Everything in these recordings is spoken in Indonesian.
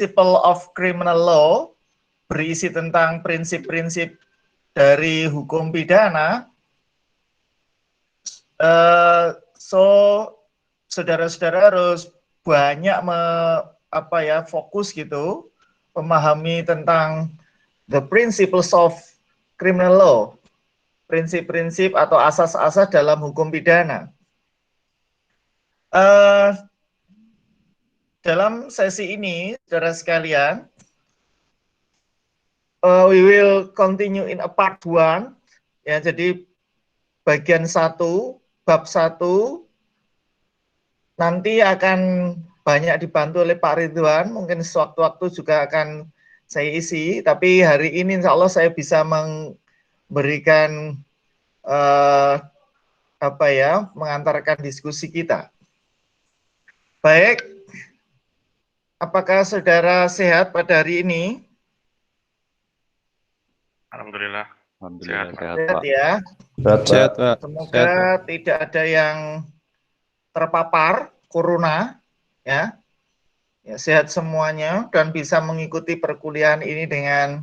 Principle of Criminal Law berisi tentang prinsip-prinsip dari hukum pidana. So saudara-saudara harus banyak fokus gitu, memahami tentang the principles of criminal law, prinsip-prinsip atau asas-asas dalam hukum pidana. Dalam sesi ini, saudara sekalian, we will continue in a part 1, ya, jadi bagian 1, bab 1, nanti akan banyak dibantu oleh Pak Ridwan, mungkin sewaktu-waktu juga akan saya isi, tapi hari ini insya Allah saya bisa memberikan mengantarkan diskusi kita. Baik, apakah saudara sehat pada hari ini? Alhamdulillah. Alhamdulillah sehat, Sehat Pak. ya. Sehat, Pak. Semoga tidak ada yang terpapar corona, ya. Ya, sehat semuanya dan bisa mengikuti perkuliahan ini dengan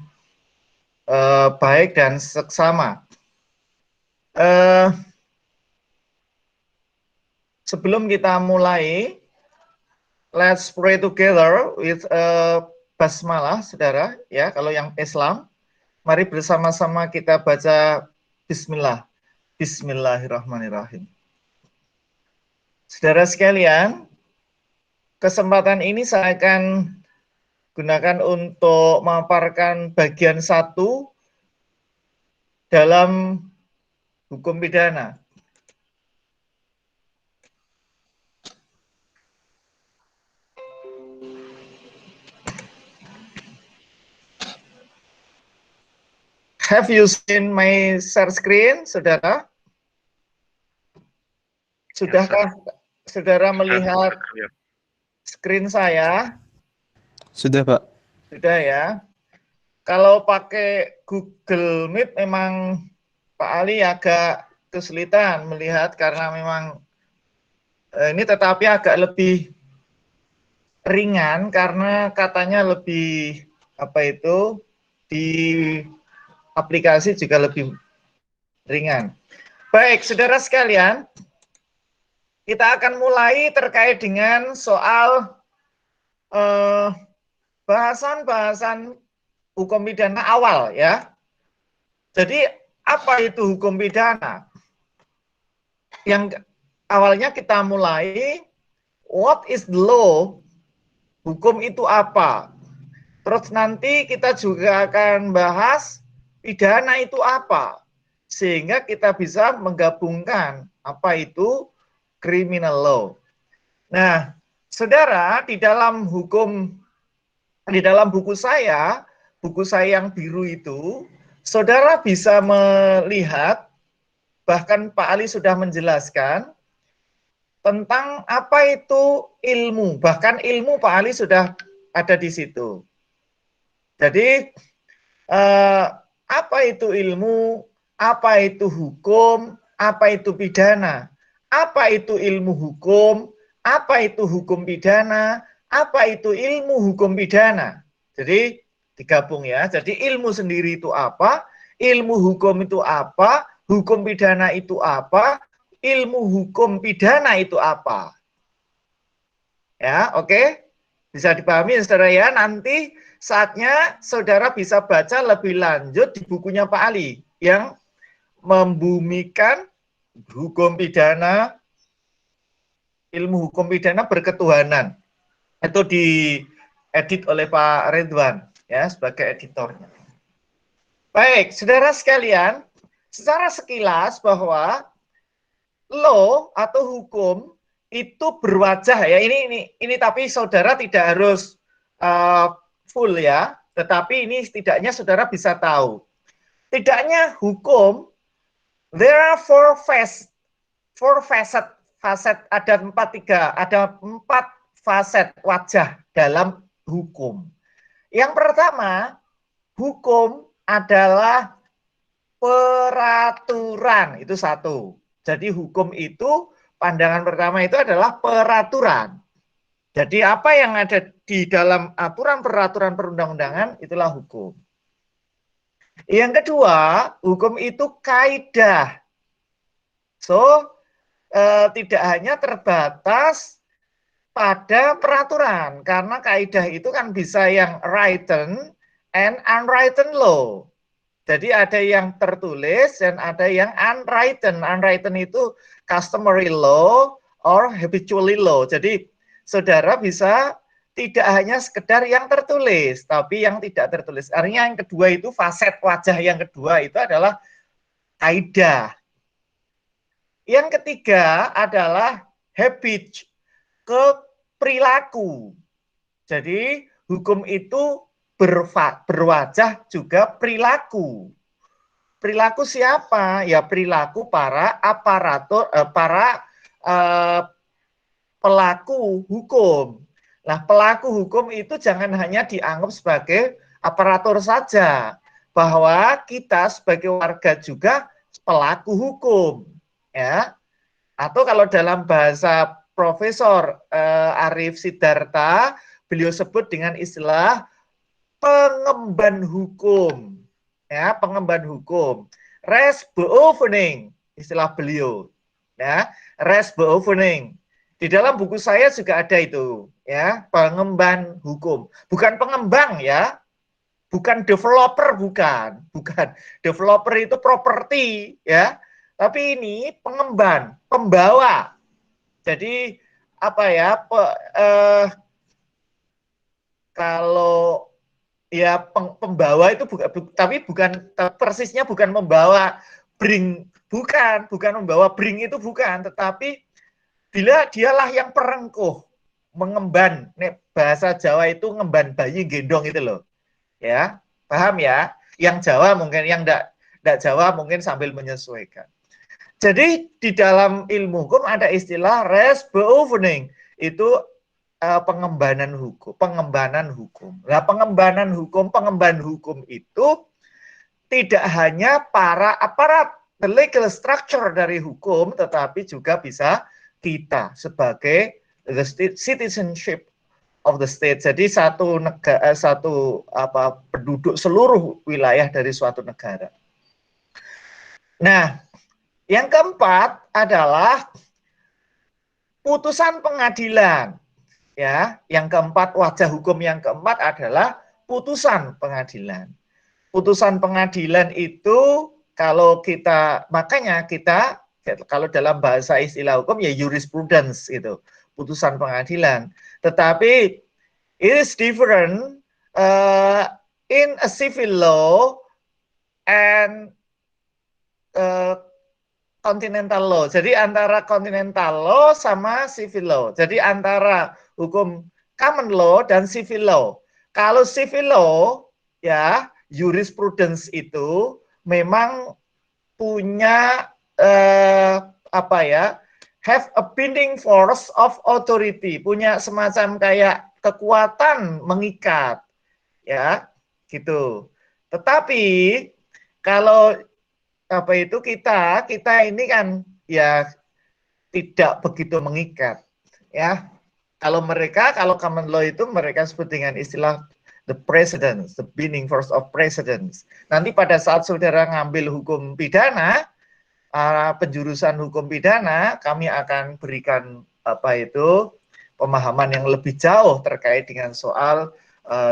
baik dan seksama. Sebelum kita mulai, let's pray together with basmalah, saudara. Ya, kalau yang Islam, mari bersama-sama kita baca Bismillah. Bismillahirrahmanirrahim. Saudara sekalian, kesempatan ini saya akan gunakan untuk memaparkan bagian 1 dalam hukum pidana. Have you seen my share screen, saudara? Sudahkah saudara melihat screen saya? Sudah, Pak. Sudah ya. Kalau pakai Google Meet memang Pak Ali agak kesulitan melihat karena memang ini tetapi agak lebih ringan karena katanya lebih di aplikasi juga lebih ringan. Baik, saudara sekalian, kita akan mulai terkait dengan soal bahasan-bahasan hukum pidana awal ya. Jadi apa itu hukum pidana? Yang awalnya kita mulai, what is the law? Hukum itu apa? Terus nanti kita juga akan bahas pidana itu apa? Sehingga kita bisa menggabungkan apa itu criminal law. Nah, saudara, di dalam buku saya yang biru itu, saudara bisa melihat, bahkan Pak Ali sudah menjelaskan tentang apa itu ilmu. Bahkan ilmu Pak Ali sudah ada di situ. Jadi, apa itu ilmu, apa itu hukum, apa itu pidana, apa itu ilmu hukum, apa itu hukum pidana, apa itu ilmu hukum pidana. Jadi digabung ya. Jadi ilmu sendiri itu apa, ilmu hukum itu apa, hukum pidana itu apa, ilmu hukum pidana itu apa. Ya, oke? Bisa dipahami saudara ya. Nanti saatnya saudara bisa baca lebih lanjut di bukunya Pak Ali yang membumikan hukum pidana, ilmu hukum pidana berketuhanan. Itu diedit oleh Pak Ridwan ya sebagai editornya. Baik, saudara sekalian, secara sekilas bahwa law atau hukum itu berwajah ya. Ini tapi saudara tidak harus full ya, tetapi ini setidaknya saudara bisa tahu. Tidaknya hukum, there are four facet, ada empat faset wajah dalam hukum. Yang pertama, hukum adalah peraturan, itu satu. Jadi hukum itu, pandangan pertama itu adalah peraturan. Jadi apa yang ada di dalam aturan peraturan perundang-undangan itulah hukum. Yang kedua, hukum itu kaidah. So, tidak hanya terbatas pada peraturan, karena kaidah itu kan bisa yang written and unwritten law. Jadi ada yang tertulis dan ada yang unwritten. Unwritten itu customary law or habitually law. Jadi saudara bisa tidak hanya sekedar yang tertulis, tapi yang tidak tertulis. Artinya yang kedua itu faset wajah yang kedua itu adalah kaidah. Yang ketiga adalah habit, ke perilaku. Jadi hukum itu berwajah juga perilaku. Perilaku siapa? Ya perilaku para aparatur, para pelaku hukum. Nah, pelaku hukum itu jangan hanya dianggap sebagai aparatur saja, bahwa kita sebagai warga juga pelaku hukum, ya. Atau kalau dalam bahasa Profesor Arif Sidarta, beliau sebut dengan istilah pengemban hukum, ya, pengemban hukum. Res beoefening, istilah beliau, ya, res beoefening. Di dalam buku saya juga ada itu, ya, pengemban hukum. Bukan pengembang, ya, bukan developer, bukan. Developer itu properti, ya. Tapi ini pengemban, pembawa. Jadi apa ya? Kalau ya pembawa itu tapi bukan persisnya bukan membawa bring, bukan membawa bring itu bukan, tetapi bila dialah yang perengkuh, mengemban. Nih, bahasa Jawa itu ngemban bayi gendong itu loh. Ya, paham ya? Yang Jawa mungkin, yang enggak Jawa mungkin sambil menyesuaikan. Jadi di dalam ilmu hukum ada istilah res beoefening. Itu pengembanan hukum, pengemban hukum itu tidak hanya para aparat, the legal structure dari hukum, tetapi juga bisa kita sebagai the citizenship of the state. Jadi satu negara, penduduk seluruh wilayah dari suatu negara. Nah, yang keempat adalah putusan pengadilan. Ya, yang keempat, wajah hukum yang keempat adalah putusan pengadilan. Putusan pengadilan itu kalau kita, makanya kita kalau dalam bahasa istilah hukum ya jurisprudence itu, putusan pengadilan. Tetapi it is different in a civil law and continental law. Jadi antara continental law sama civil law. Jadi antara hukum common law dan civil law. Kalau civil law, ya, jurisprudence itu memang punya have a binding force of authority, punya semacam kayak kekuatan mengikat, ya, gitu. Tetapi kalau kita ini kan ya tidak begitu mengikat, ya. Kalau common law itu mereka sebut dengan istilah the precedence, the binding force of precedence. Nanti pada saat saudara ngambil hukum pidana, penjurusan hukum pidana, kami akan berikan pemahaman yang lebih jauh terkait dengan soal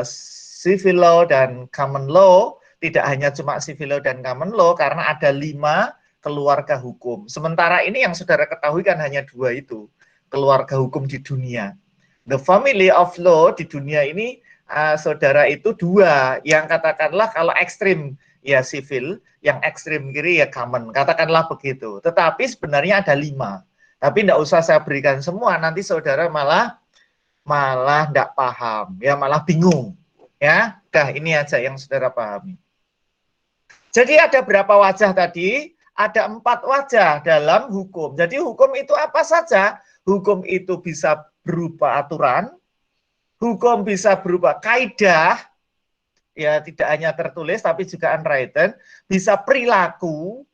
civil law dan common law. Tidak hanya cuma civil law dan common law, karena ada 5 keluarga hukum. Sementara ini yang saudara ketahui kan hanya 2 itu keluarga hukum di dunia. The family of law di dunia ini, saudara, itu 2. Yang katakanlah kalau ekstrim ya civil, yang ekstrim kiri ya common, katakanlah begitu. Tetapi sebenarnya ada 5. Tapi tidak usah saya berikan semua, nanti saudara malah tidak paham, ya, malah bingung. Ya, ini aja yang saudara pahami. Jadi ada berapa wajah tadi? Ada 4 wajah dalam hukum. Jadi hukum itu apa saja? Hukum itu bisa berupa aturan, hukum bisa berupa kaidah, ya, tidak hanya tertulis tapi juga unwritten, bisa perilaku,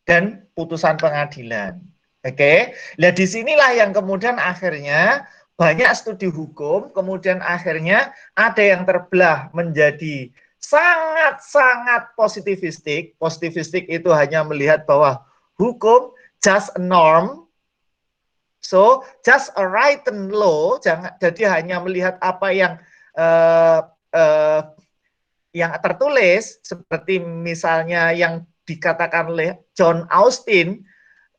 dan putusan pengadilan. Oke, nah disinilah yang kemudian akhirnya banyak studi hukum, kemudian akhirnya ada yang terbelah menjadi sangat-sangat positivistik. Positivistik itu hanya melihat bahwa hukum just a norm, so just a written law, jangan jadi hanya melihat apa yang tertulis, seperti misalnya yang dikatakan oleh John Austin.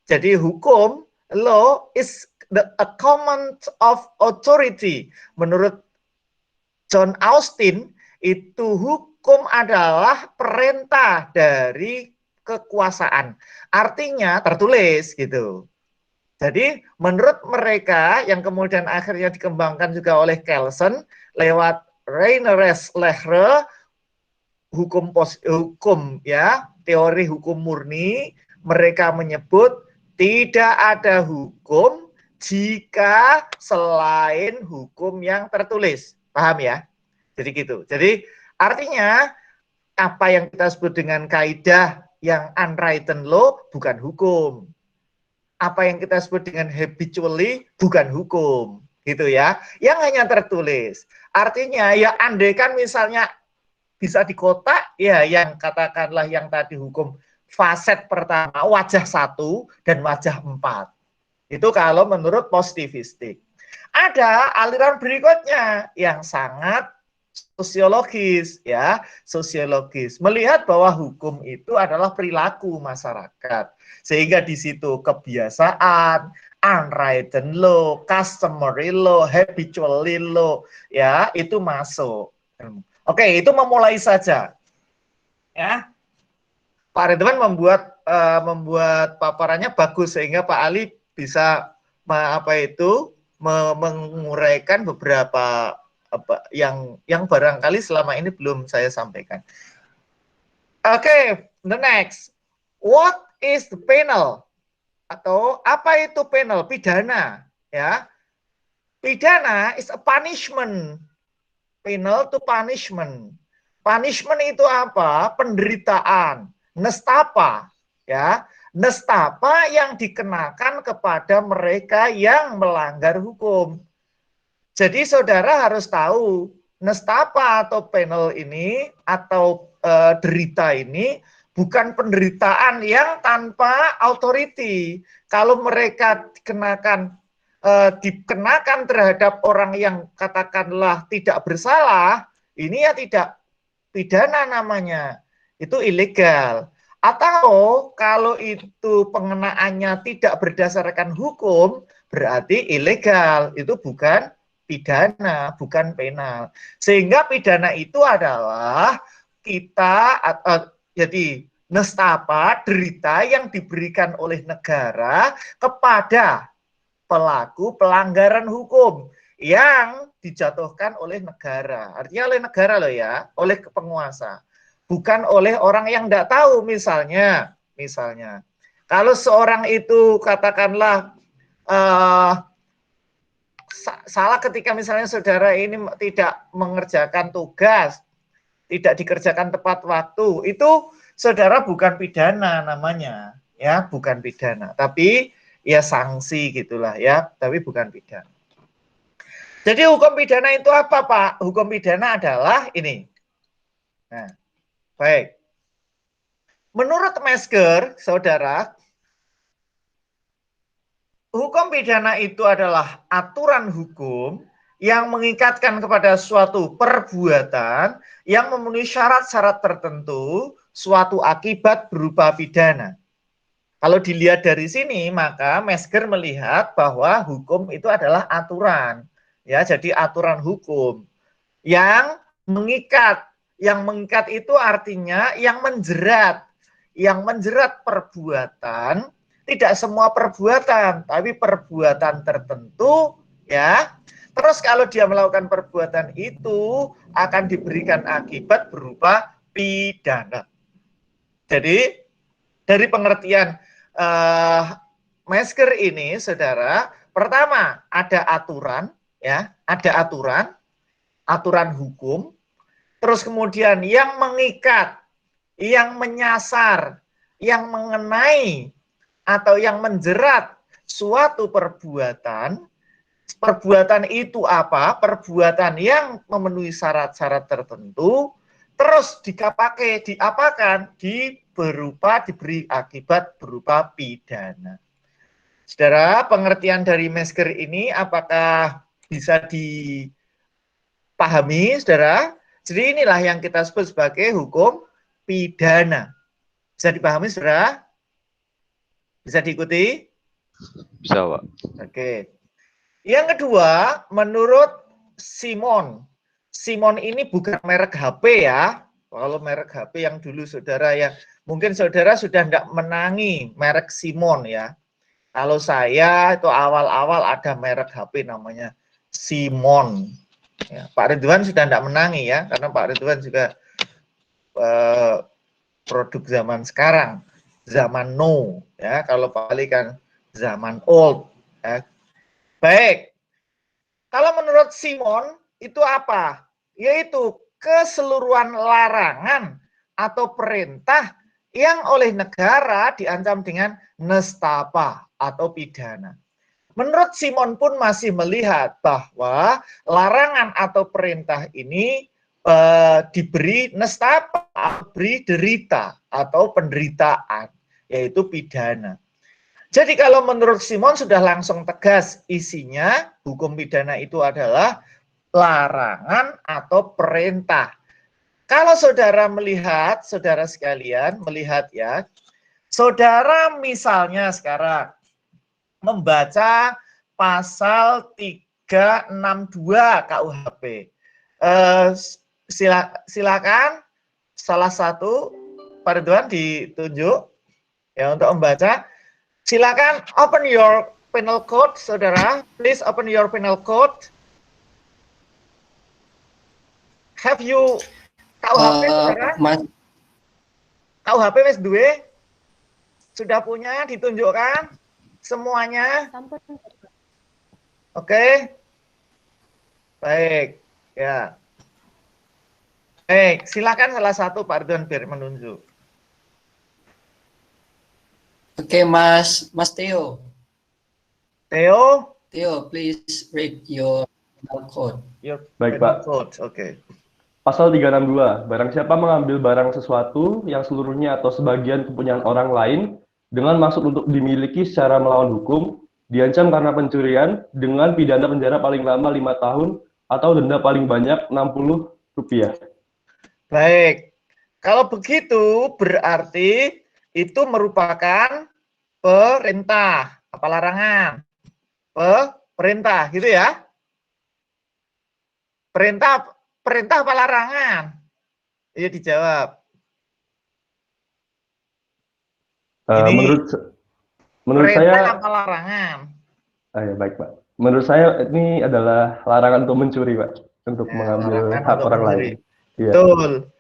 Jadi hukum, law is a command of authority. Menurut John Austin, itu hukum adalah perintah dari kekuasaan. Artinya tertulis gitu. Jadi menurut mereka yang kemudian akhirnya dikembangkan juga oleh Kelsen lewat Reyneres Lehre, hukum ya, teori hukum murni, mereka menyebut tidak ada hukum jika selain hukum yang tertulis. Paham ya? Jadi gitu. Jadi artinya apa yang kita sebut dengan kaidah yang unwritten law bukan hukum. Apa yang kita sebut dengan habitually bukan hukum. Gitu ya. Yang hanya tertulis. Artinya ya andaikan misalnya bisa di kotak, ya yang katakanlah yang tadi hukum faset pertama, wajah 1 dan wajah 4. Itu kalau menurut positivistik. Ada aliran berikutnya yang sangat sosiologis, ya, sosiologis. Melihat bahwa hukum itu adalah perilaku masyarakat. Sehingga di situ kebiasaan, unwritten law, customary law, habitual law, ya, itu masuk. Oke, itu memulai saja. Ya. Pak Ridwan membuat paparannya bagus sehingga Pak Ali bisa menguraikan beberapa yang barangkali selama ini belum saya sampaikan. Oke, the next. What is the penal? Atau apa itu penal? Pidana, ya. Pidana is a punishment. Penal to punishment. Punishment itu apa? Penderitaan, nestapa, ya. Nestapa yang dikenakan kepada mereka yang melanggar hukum. Jadi saudara harus tahu nestapa atau penal ini atau derita ini bukan penderitaan yang tanpa authority. Kalau mereka dikenakan terhadap orang yang katakanlah tidak bersalah, ini ya tidak pidana namanya, itu ilegal. Atau kalau itu pengenaannya tidak berdasarkan hukum, berarti ilegal, itu bukan pidana, bukan penal. Sehingga pidana itu adalah kita jadi nestapa, derita yang diberikan oleh negara kepada pelaku pelanggaran hukum yang dijatuhkan oleh negara. Artinya oleh negara loh ya, oleh penguasa. Bukan oleh orang yang tidak tahu misalnya. Kalau seorang itu katakanlah salah ketika misalnya saudara ini tidak mengerjakan tugas, tidak dikerjakan tepat waktu, itu saudara bukan pidana namanya, ya, bukan pidana, tapi ya sanksi gitulah ya, tapi bukan pidana. Jadi hukum pidana itu apa, Pak? Hukum pidana adalah ini. Nah, baik. Menurut Mesker, saudara, hukum pidana itu adalah aturan hukum yang mengikatkan kepada suatu perbuatan yang memenuhi syarat-syarat tertentu, suatu akibat berupa pidana. Kalau dilihat dari sini, maka Mesker melihat bahwa hukum itu adalah aturan. Ya, jadi aturan hukum yang mengikat. Yang mengikat itu artinya yang menjerat. Yang menjerat perbuatan, tidak semua perbuatan, tapi perbuatan tertentu, ya. Terus kalau dia melakukan perbuatan itu akan diberikan akibat berupa pidana. Jadi dari pengertian Mesker ini, saudara, pertama ada aturan, ya, ada aturan hukum, terus kemudian yang mengikat, yang menyasar, yang mengenai atau yang menjerat suatu perbuatan. Perbuatan itu apa? Perbuatan yang memenuhi syarat-syarat tertentu, terus diapakan? Diberi akibat berupa pidana. Saudara, pengertian dari masker ini apakah bisa dipahami, saudara? Jadi inilah yang kita sebut sebagai hukum pidana. Bisa dipahami, saudara? Bisa diikuti? Bisa, Pak. Oke. Yang kedua, menurut Simon. Simon ini bukan merek HP ya. Kalau merek HP yang dulu saudara ya, mungkin saudara sudah tidak menangi merek Simon ya. Kalau saya itu awal-awal ada merek HP namanya Simon. Ya, Pak Ridwan sudah tidak menangi ya, karena Pak Ridwan juga produk zaman sekarang, zaman now ya. Kalau Pak Ali kan zaman old. Ya. Baik. Kalau menurut Simon itu apa? Yaitu keseluruhan larangan atau perintah yang oleh negara diancam dengan nestapa atau pidana. Menurut Simon pun masih melihat bahwa larangan atau perintah ini diberi nestapa, diberi derita atau penderitaan, yaitu pidana. Jadi kalau menurut Simon sudah langsung tegas isinya, hukum pidana itu adalah larangan atau perintah. Kalau saudara melihat, saudara sekalian melihat ya, saudara misalnya sekarang membaca pasal 362 KUHP. Silakan salah satu Pak Ridwan ditunjuk ya untuk membaca. Silakan open your penal code, saudara. Please open your penal code. Have you KUHP, saudara? KUHP wis duwe? Sudah punya, ditunjukkan semuanya? Oke. Baik, ya. Baik, silakan salah satu Pak Ridwan biar menunjuk. Oke, Mas Theo. Theo, please read your code. Baik, Pak. Oke. Pasal 362, barang siapa mengambil barang sesuatu yang seluruhnya atau sebagian kepunyaan orang lain dengan maksud untuk dimiliki secara melawan hukum, diancam karena pencurian dengan pidana penjara paling lama 5 tahun atau denda paling banyak Rp60. Baik, kalau begitu berarti itu merupakan perintah, apa larangan? Perintah, gitu ya? Perintah apa larangan? Iya dijawab. Menurut saya apa larangan? ya, baik, Pak. Menurut saya ini adalah larangan untuk mencuri, Pak, untuk mengambil hak orang lain. Ya. Betul.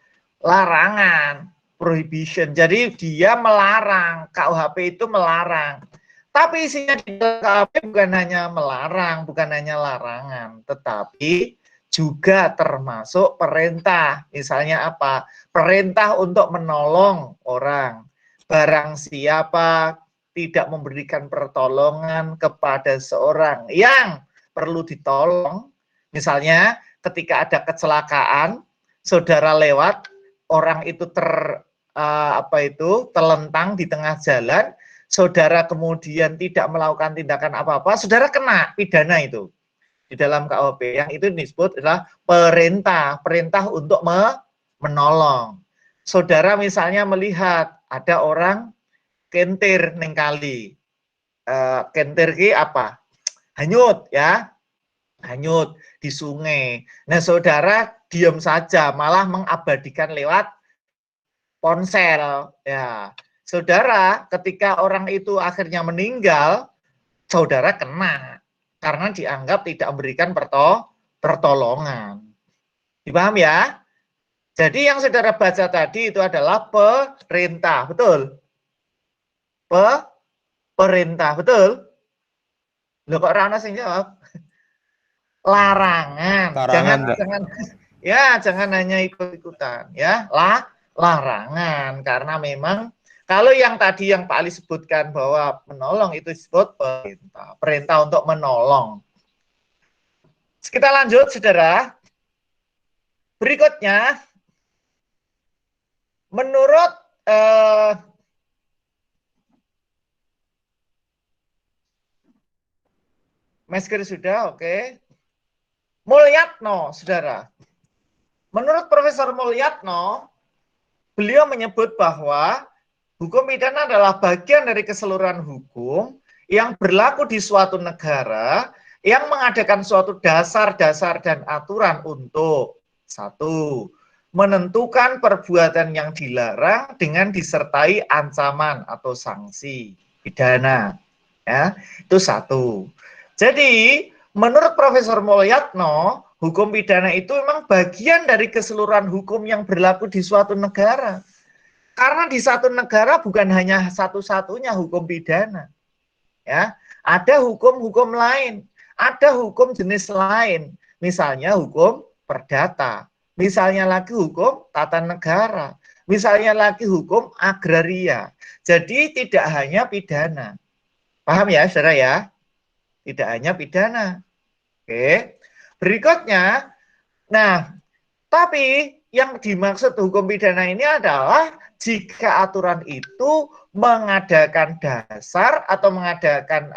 Larangan, prohibition. Jadi dia melarang, KUHP itu melarang. Tapi isinya di KUHP bukan hanya melarang, bukan hanya larangan, tetapi juga termasuk perintah. Misalnya apa? Perintah untuk menolong orang. Barang siapa tidak memberikan pertolongan kepada seorang yang perlu ditolong, misalnya ketika ada kecelakaan, saudara lewat, orang itu terlentang di tengah jalan, saudara kemudian tidak melakukan tindakan apa-apa, saudara kena pidana itu. Di dalam KUHP yang itu disebut adalah perintah untuk menolong. Saudara misalnya melihat ada orang kentir ning kali. Kentir ki apa? Hanyut ya. Hanyut di sungai. Nah, saudara diam saja malah mengabadikan lewat ponsel ya. Saudara ketika orang itu akhirnya meninggal, saudara kena karena dianggap tidak memberikan pertolongan. Dipaham ya? Jadi yang saudara baca tadi itu adalah perintah, betul? Perintah, betul? Loh kok Rana sing jawab? Larangan. Jangan hanya ikut-ikutan ya. Larangan karena memang kalau yang tadi yang Pak Ali sebutkan bahwa menolong itu disebut perintah untuk menolong. Kita lanjut, saudara. Berikutnya, menurut Mesker sudah, oke. Mulyatno, saudara. Menurut Profesor Mulyatno, beliau menyebut bahwa hukum pidana adalah bagian dari keseluruhan hukum yang berlaku di suatu negara yang mengadakan suatu dasar-dasar dan aturan untuk satu, menentukan perbuatan yang dilarang dengan disertai ancaman atau sanksi pidana. Ya, itu satu. Jadi, menurut Profesor Mulyatno, hukum pidana itu memang bagian dari keseluruhan hukum yang berlaku di suatu negara. Karena di satu negara bukan hanya satu-satunya hukum pidana. Ya, ada hukum-hukum lain, ada hukum jenis lain. Misalnya hukum perdata, misalnya lagi hukum tata negara, misalnya lagi hukum agraria. Jadi tidak hanya pidana. Paham ya, saudara ya? Tidak hanya pidana. Oke. Berikutnya, nah, tapi yang dimaksud hukum pidana ini adalah jika aturan itu mengadakan dasar atau mengadakan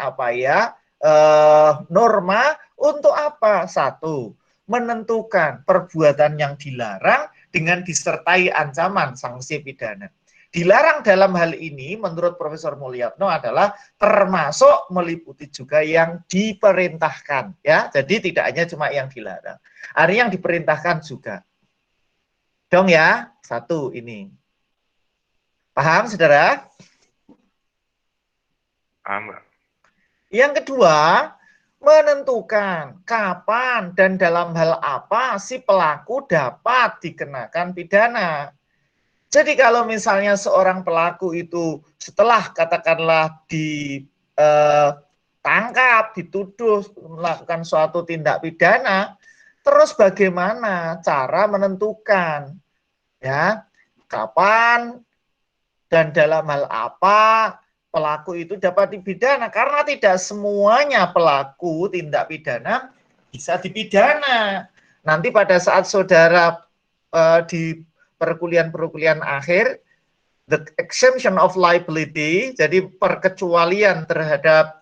norma untuk apa? Satu, menentukan perbuatan yang dilarang dengan disertai ancaman sanksi pidana. Dilarang dalam hal ini menurut Profesor Mulyatno adalah termasuk meliputi juga yang diperintahkan, ya. Jadi tidak hanya cuma yang dilarang, ada yang diperintahkan juga. Dong ya, satu ini. Paham, saudara? Paham, Pak. Yang kedua, menentukan kapan dan dalam hal apa si pelaku dapat dikenakan pidana. Jadi kalau misalnya seorang pelaku itu setelah katakanlah ditangkap, dituduh melakukan suatu tindak pidana, terus bagaimana cara menentukan ya kapan dan dalam hal apa pelaku itu dapat dipidana? Karena tidak semuanya pelaku tindak pidana bisa dipidana. Nanti pada saat saudara di perkuliahan akhir, the exemption of liability, jadi perkecualian terhadap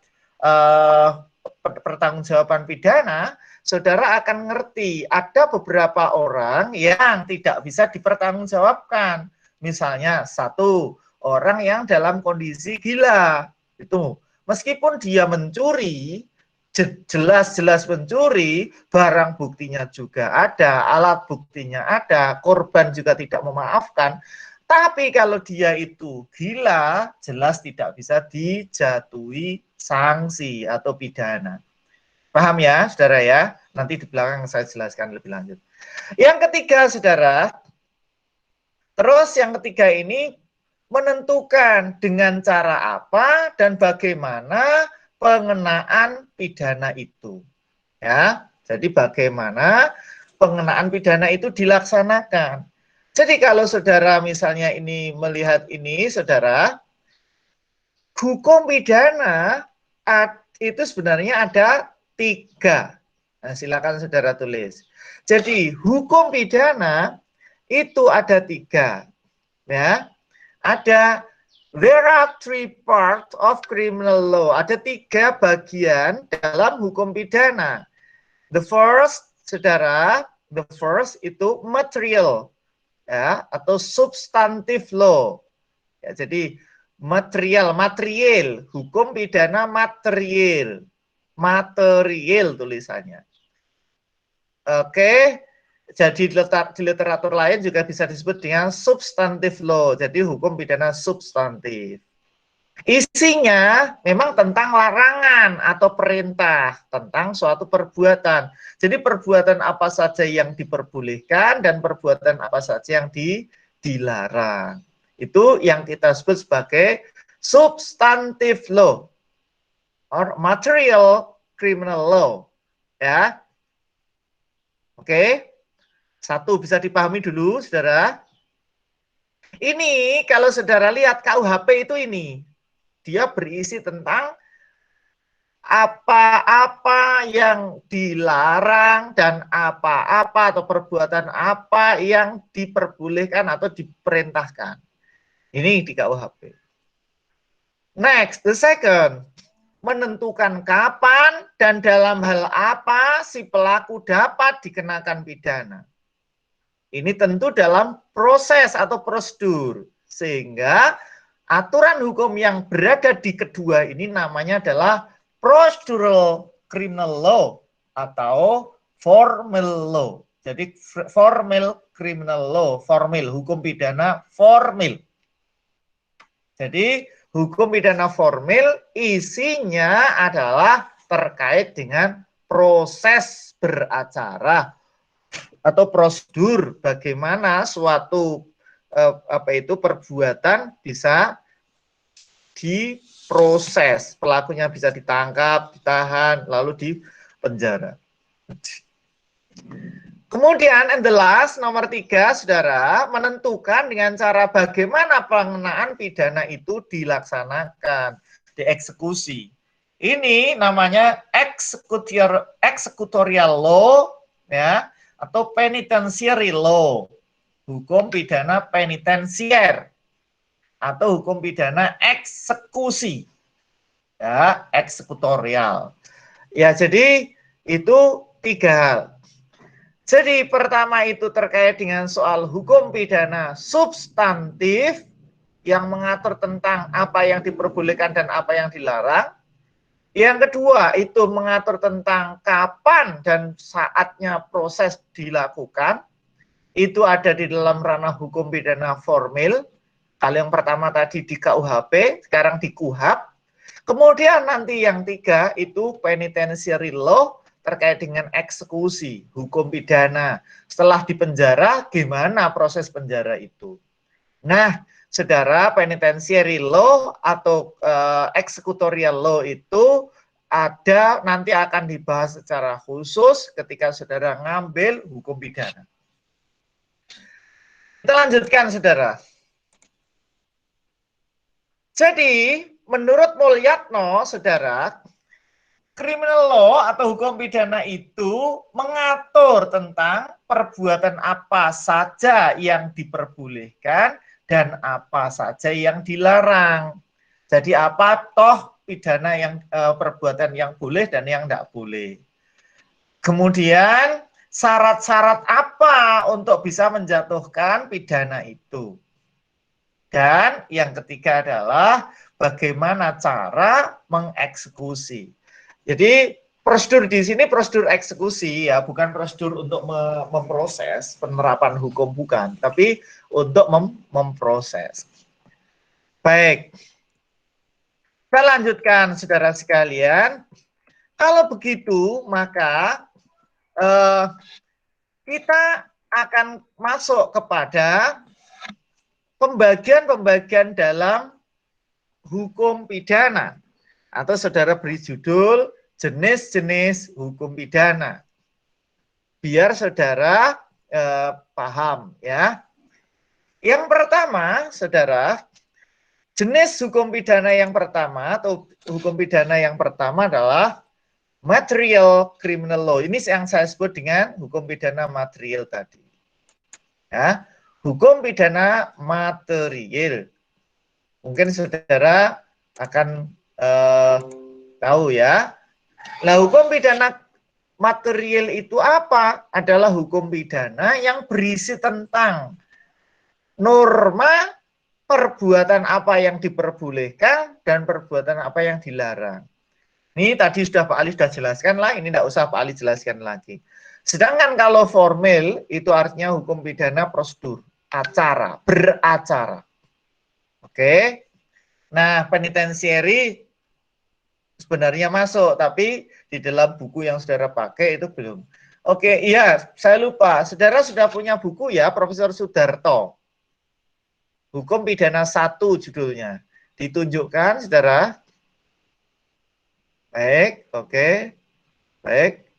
pertanggungjawaban pidana, saudara akan ngerti ada beberapa orang yang tidak bisa dipertanggungjawabkan. Misalnya satu, orang yang dalam kondisi gila. Itu meskipun dia mencuri, jelas-jelas mencuri, barang buktinya juga ada, alat buktinya ada, korban juga tidak memaafkan. Tapi kalau dia itu gila, jelas tidak bisa dijatuhi sanksi atau pidana. Paham ya, saudara ya? Nanti di belakang saya jelaskan lebih lanjut. Yang ketiga, saudara, terus yang ketiga ini menentukan dengan cara apa dan bagaimana pengenaan pidana itu. Ya, jadi bagaimana pengenaan pidana itu dilaksanakan. Jadi kalau saudara misalnya ini melihat ini, saudara, hukum pidana itu sebenarnya ada 3. Nah, silakan saudara tulis. Jadi hukum pidana itu ada 3. Ya, ada there are 3 parts of criminal law. Ada 3 bagian dalam hukum pidana. The first, saudara, the first itu material, ya, atau substantive law. Ya, jadi material, hukum pidana material tulisannya. Oke. Jadi di literatur lain juga bisa disebut dengan substantive law. Jadi hukum pidana substantif. Isinya memang tentang larangan atau perintah tentang suatu perbuatan. Jadi perbuatan apa saja yang diperbolehkan dan perbuatan apa saja yang dilarang. Itu yang kita sebut sebagai substantive law or material criminal law. Ya. Oke. Satu bisa dipahami dulu, saudara. Ini kalau saudara lihat KUHP itu ini, dia berisi tentang apa-apa yang dilarang dan apa-apa atau perbuatan apa yang diperbolehkan atau diperintahkan. Ini di KUHP. Next, the second, menentukan kapan dan dalam hal apa si pelaku dapat dikenakan pidana. Ini tentu dalam proses atau prosedur, sehingga aturan hukum yang berada di kedua ini namanya adalah procedural criminal law atau formal law. Jadi formal criminal law, formal, hukum pidana formal. Jadi hukum pidana formal isinya adalah terkait dengan proses beracara atau prosedur bagaimana suatu perbuatan bisa diproses, pelakunya bisa ditangkap, ditahan, lalu dipenjara. Kemudian, and the last, nomor 3, saudara, menentukan dengan cara bagaimana pengenaan pidana itu dilaksanakan, dieksekusi. Ini namanya executorial law, ya, atau penitentiary law, hukum pidana penitensier, atau hukum pidana eksekusi, ya, eksekutorial. Ya, jadi itu 3 hal. Jadi pertama itu terkait dengan soal hukum pidana substantif yang mengatur tentang apa yang diperbolehkan dan apa yang dilarang. Yang kedua itu mengatur tentang kapan dan saatnya proses dilakukan. Itu ada di dalam ranah hukum pidana formal. Kalau yang pertama tadi di KUHP, sekarang di KUHAP. Kemudian nanti yang 3 itu penitentiary law terkait dengan eksekusi, hukum pidana. Setelah dipenjara, gimana proses penjara itu? Nah, saudara, penitentiary law atau executorial law itu ada, nanti akan dibahas secara khusus ketika saudara ngambil hukum pidana. Kita lanjutkan, saudara. Jadi, menurut Mulyatno, saudara, criminal law atau hukum pidana itu mengatur tentang perbuatan apa saja yang diperbolehkan dan apa saja yang dilarang. Jadi apa toh pidana yang perbuatan yang boleh dan yang tidak boleh. Kemudian syarat-syarat apa untuk bisa menjatuhkan pidana itu. Dan yang ketiga adalah bagaimana cara mengeksekusi. Jadi prosedur di sini prosedur eksekusi ya, bukan prosedur untuk memproses penerapan hukum, bukan, tapi untuk memproses. Baik, kita lanjutkan saudara sekalian. Kalau begitu maka kita akan masuk kepada pembagian-pembagian dalam hukum pidana, atau saudara beri judul jenis-jenis hukum pidana, biar saudara paham ya. Yang pertama, saudara, jenis hukum pidana yang pertama atau hukum pidana yang pertama adalah material criminal law. Ini yang saya sebut dengan hukum pidana material tadi. Ya. Hukum pidana material. Mungkin saudara akan tahu ya. Nah, hukum pidana material itu apa? Adalah hukum pidana yang berisi tentang norma perbuatan apa yang diperbolehkan dan perbuatan apa yang dilarang. Ini tadi sudah Pak Ali sudah jelaskan lah, ini tidak usah Pak Ali jelaskan lagi. Sedangkan kalau formal itu artinya hukum pidana prosedur. Acara, beracara. Oke. Nah, penitentiary sebenarnya masuk, tapi di dalam buku yang saudara pakai itu belum. Oke, iya, saya lupa. Saudara sudah punya buku ya, Profesor Sudarto. Hukum pidana 1 judulnya. Ditunjukkan, saudara. Baik, oke. Baik.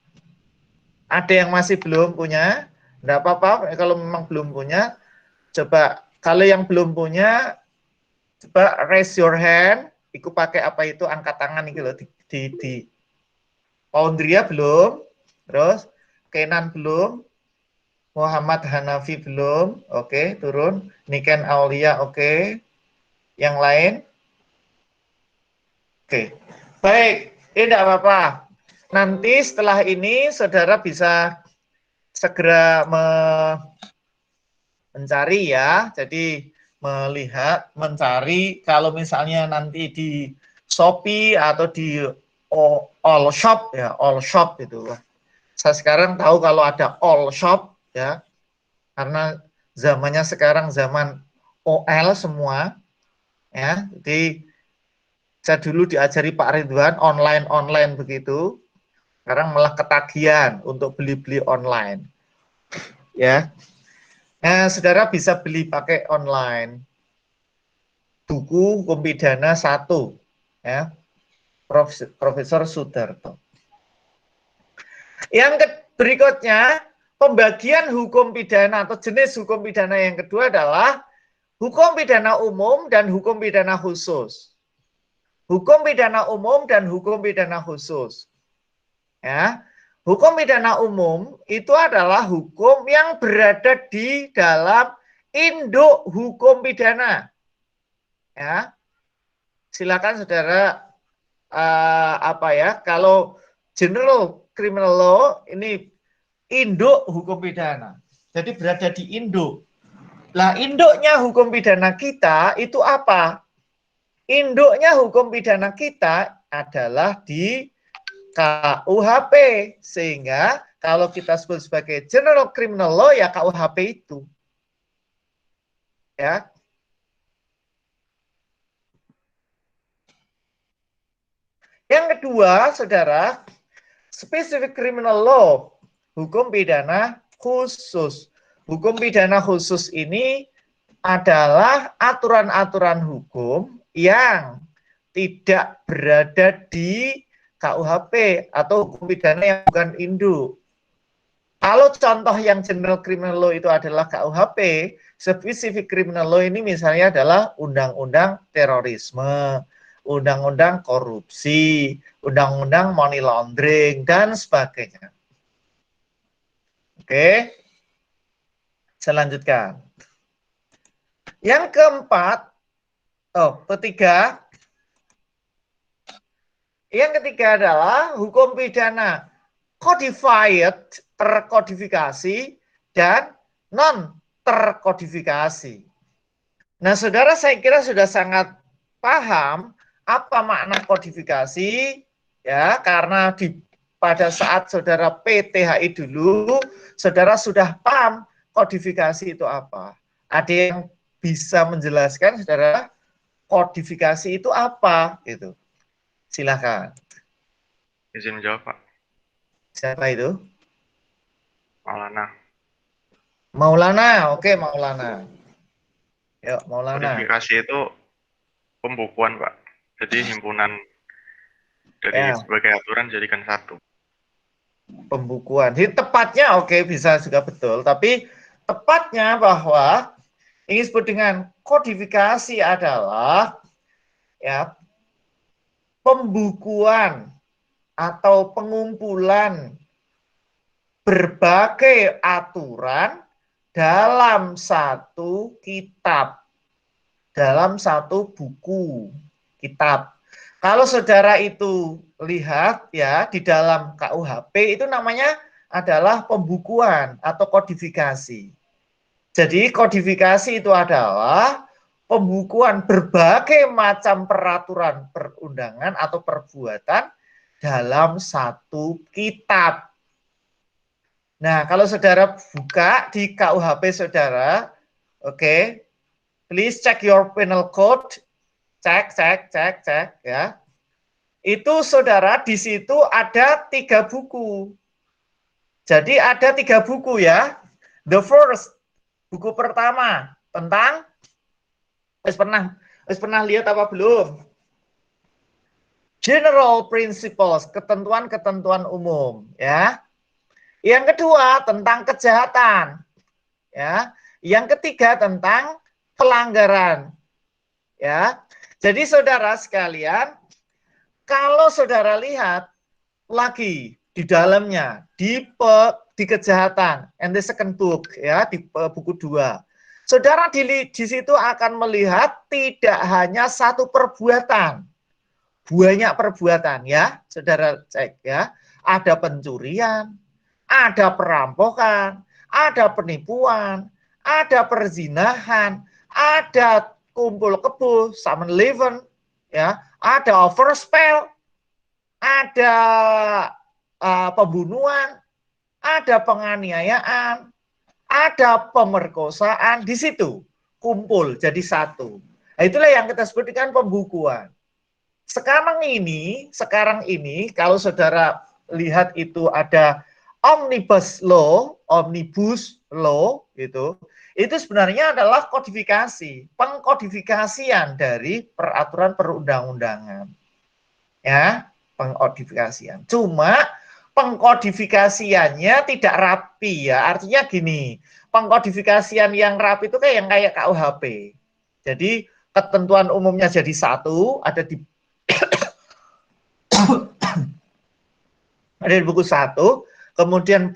Ada yang masih belum punya? Tidak apa-apa, kalau memang belum punya. Coba, kalau yang belum punya, coba raise your hand, ikut pakai apa itu, angkat tangan gitu loh, Paundria belum. Terus Kenan belum. Muhammad Hanafi belum. Oke, turun. Niken Aulia, oke. Yang lain? Oke. Baik, ini tidak apa-apa. Nanti setelah ini saudara bisa segera mencari ya. Jadi melihat, mencari kalau misalnya nanti di Shopee atau di All Shop ya, All Shop itu. Saya sekarang tahu kalau ada All Shop ya. Karena zamannya sekarang zaman OL semua ya. Jadi saya dulu diajari Pak Ridwan online begitu. Sekarang malah ketagihan untuk beli-beli online. Ya. Nah, saudara bisa beli pakai online. Buku Hukum Pidana 1 ya. Profesor Sudarto. Yang berikutnya, pembagian hukum pidana atau jenis hukum pidana yang kedua adalah hukum pidana umum dan hukum pidana khusus. Hukum pidana umum dan hukum pidana khusus. Ya. Hukum pidana umum itu adalah hukum yang berada di dalam induk hukum pidana. Ya. Silakan saudara kalau general criminal law ini induk hukum pidana. Jadi berada di induk. Lah induknya hukum pidana kita itu apa? Induknya hukum pidana kita adalah di KUHP, sehingga kalau kita sebut sebagai general criminal law ya KUHP itu. Ya. Yang kedua, saudara, specific criminal law, hukum pidana khusus. Hukum pidana khusus ini adalah aturan-aturan hukum yang tidak berada di KUHP atau hukum pidana yang bukan induk. Kalau contoh yang general criminal law itu adalah KUHP, specific criminal law ini misalnya adalah undang-undang terorisme, undang-undang korupsi, undang-undang money laundering, dan sebagainya. Oke, saya lanjutkan. Yang keempat, yang ketiga adalah hukum pidana codified, terkodifikasi, dan non-terkodifikasi. Nah, saudara saya kira sudah sangat paham apa makna kodifikasi, ya, karena pada saat saudara PTHI dulu, saudara sudah paham kodifikasi itu apa. Ada yang bisa menjelaskan, saudara, kodifikasi itu apa? Gitu. Silakan. Izin menjawab, Pak. Siapa itu? Maulana. Maulana, oke Maulana. Yuk, Maulana. Kodifikasi itu pembukuan, Pak. Jadi himpunan dari berbagai aturan jadikan satu. Pembukuan. Jadi tepatnya oke, bisa juga betul, tapi tepatnya bahwa ini disebut dengan kodifikasi adalah ya pembukuan atau pengumpulan berbagai aturan dalam satu kitab, dalam satu buku kitab. Kalau saudara itu lihat ya di dalam KUHP itu namanya adalah pembukuan atau kodifikasi. Jadi kodifikasi itu adalah pembukuan berbagai macam peraturan perundangan atau perbuatan dalam satu kitab. Nah, kalau saudara buka di KUHP saudara, oke, please check your penal code, cek ya. Itu saudara di situ ada 3 buku. Jadi ada 3 buku ya. The first, buku pertama tentang pernah lihat apa belum? General principles, ketentuan-ketentuan umum, ya. Yang kedua tentang kejahatan, ya. Yang ketiga tentang pelanggaran, ya. Jadi saudara sekalian, kalau saudara lihat lagi di dalamnya di kejahatan and the second book ya, di buku 2. Saudara di situ akan melihat tidak hanya satu perbuatan, banyak perbuatan ya, saudara cek ya. Ada pencurian, ada perampokan, ada penipuan, ada perzinahan, ada kumpul kebo, summon leven, ya, ada overspell, ada pembunuhan, ada penganiayaan, ada pemerkosaan, di situ kumpul jadi satu. Nah, itulah yang kita sebut dengan pembukuan. Sekarang ini kalau saudara lihat itu ada omnibus law itu sebenarnya adalah kodifikasi, pengkodifikasian dari peraturan perundang-undangan. Ya, pengkodifikasian. Cuma pengkodifikasiannya tidak rapi ya. Artinya gini, pengkodifikasian yang rapi itu kayak yang kayak KUHP. Jadi ketentuan umumnya jadi satu, ada di ada di buku 1, kemudian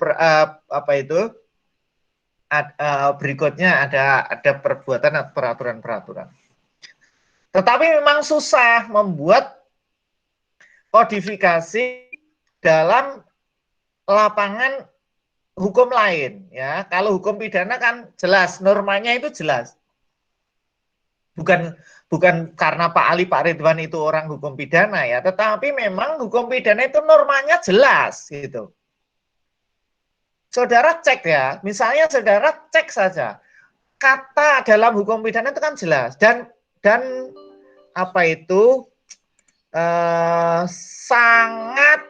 berikutnya ada perbuatan atau peraturan-peraturan. Tetapi memang susah membuat kodifikasi dalam lapangan hukum lain ya. Kalau hukum pidana kan jelas, normanya itu jelas. Bukan karena Pak Ali, Pak Ridwan itu orang hukum pidana ya, tetapi memang hukum pidana itu normanya jelas gitu. Saudara cek ya, misalnya saudara cek saja kata dalam hukum pidana itu kan jelas dan sangat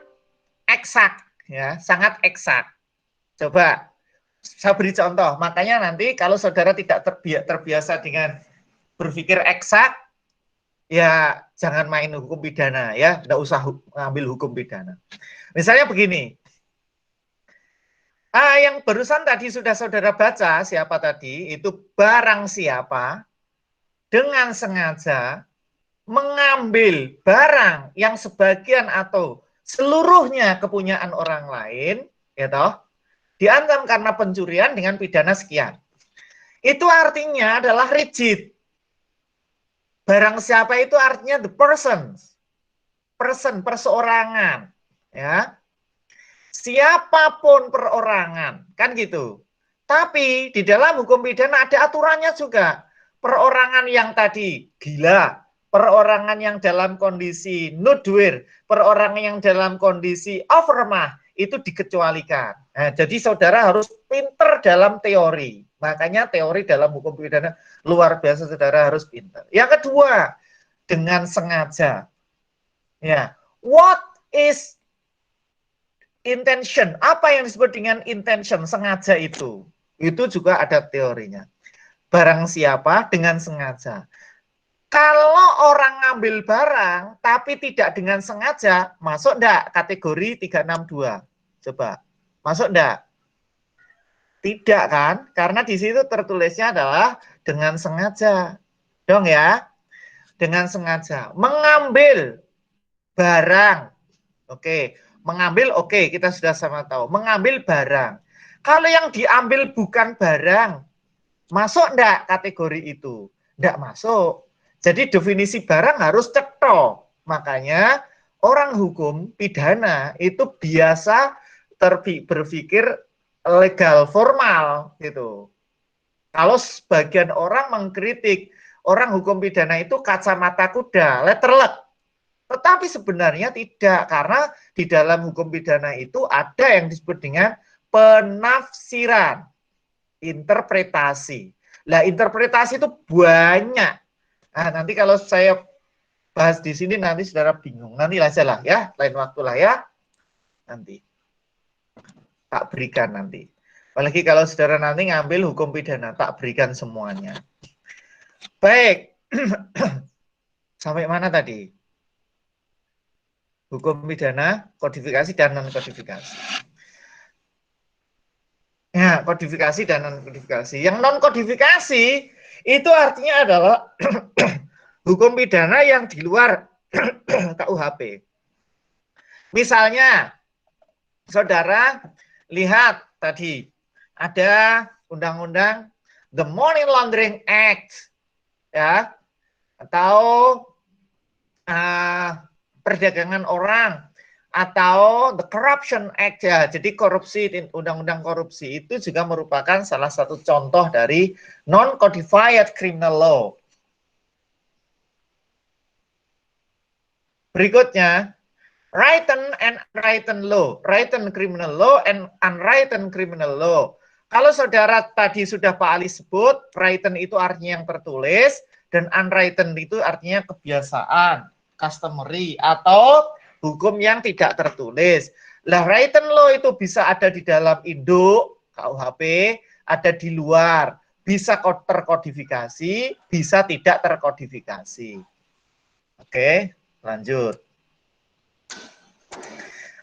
eksak ya, sangat eksak. Coba saya beri contoh, makanya nanti kalau saudara tidak terbiasa dengan berpikir eksak, ya jangan main hukum pidana ya, tidak usah ngambil hukum pidana. Misalnya begini, yang barusan tadi sudah saudara baca, siapa tadi? Itu barang siapa dengan sengaja mengambil barang yang sebagian atau seluruhnya kepunyaan orang lain, ya toh, diancam karena pencurian dengan pidana sekian. Itu artinya adalah rigid. Barang siapa itu artinya the person, perseorangan, ya. Siapapun perorangan, kan gitu. Tapi di dalam hukum pidana ada aturannya juga. Perorangan yang tadi gila, perorangan yang dalam kondisi nudwir, perorangan yang dalam kondisi overmah, itu dikecualikan. Nah, jadi saudara harus pinter dalam teori. Makanya teori dalam hukum pidana luar biasa, saudara harus pinter. Yang kedua, dengan sengaja. Ya, what is intention? Apa yang disebut dengan intention, sengaja itu? Itu juga ada teorinya. Barang siapa dengan sengaja. Kalau orang ngambil barang tapi tidak dengan sengaja, masuk enggak kategori 362? Coba, masuk enggak? Tidak kan? Karena di situ tertulisnya adalah dengan sengaja. Dong ya? Dengan sengaja. Mengambil barang. Oke. Mengambil, oke, kita sudah sama tahu. Mengambil barang. Kalau yang diambil bukan barang, masuk enggak kategori itu? Enggak masuk. Jadi definisi barang harus cetha. Makanya orang hukum pidana itu biasa berpikir legal formal gitu. Kalau sebagian orang mengkritik orang hukum pidana itu kacamata kuda, letterlek. Tetapi sebenarnya tidak, karena di dalam hukum pidana itu ada yang disebut dengan penafsiran, interpretasi. Lah interpretasi itu banyak. Nah, nanti kalau saya bahas di sini nanti saudara bingung. Nanti aja lah ya, lain waktu lah ya. Nanti tak berikan nanti. Apalagi kalau saudara nanti ngambil hukum pidana, tak berikan semuanya. Baik. Sampai mana tadi? Hukum pidana, kodifikasi dan non-kodifikasi. Ya, kodifikasi dan non-kodifikasi. Yang non-kodifikasi itu artinya adalah hukum pidana yang di luar KUHP. Misalnya, saudara lihat tadi ada undang-undang The Money Laundering Act, ya, atau perdagangan orang, atau The Corruption Act, ya. Jadi korupsi, undang-undang korupsi itu juga merupakan salah satu contoh dari non-codified criminal law. Berikutnya, written and unwritten law, written criminal law and unwritten criminal law. Kalau saudara tadi sudah Pak Ali sebut, written itu artinya yang tertulis, dan unwritten itu artinya kebiasaan, customary, atau hukum yang tidak tertulis. Lah, written law itu bisa ada di dalam induk KUHP, ada di luar, bisa terkodifikasi, bisa tidak terkodifikasi. Oke, lanjut.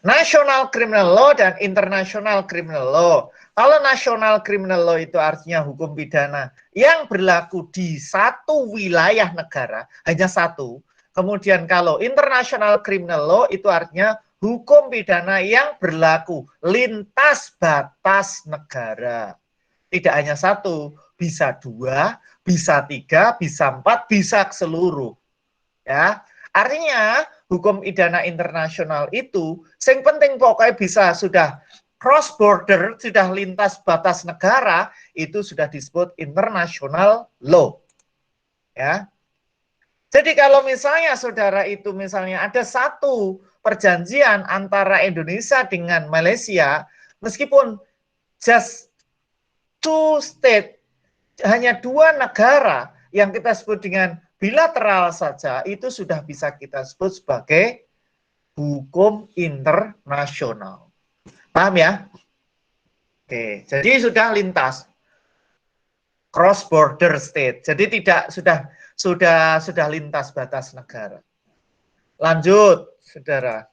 National Criminal Law dan International Criminal Law. Kalau National Criminal Law itu artinya hukum pidana yang berlaku di satu wilayah negara, hanya satu. Kemudian kalau International Criminal Law itu artinya hukum pidana yang berlaku lintas batas negara. Tidak hanya satu, bisa dua, bisa tiga, bisa empat, bisa seluruh. Ya, artinya hukum pidana internasional itu yang penting pokoknya bisa sudah cross border, sudah lintas batas negara, itu sudah disebut international law. Ya. Jadi kalau misalnya saudara itu misalnya ada satu perjanjian antara Indonesia dengan Malaysia, meskipun just two state, hanya dua negara yang kita sebut dengan bilateral saja, itu sudah bisa kita sebut sebagai hukum internasional. Paham ya? Oke, jadi sudah lintas cross border state. Jadi tidak sudah lintas batas negara. Lanjut, saudara.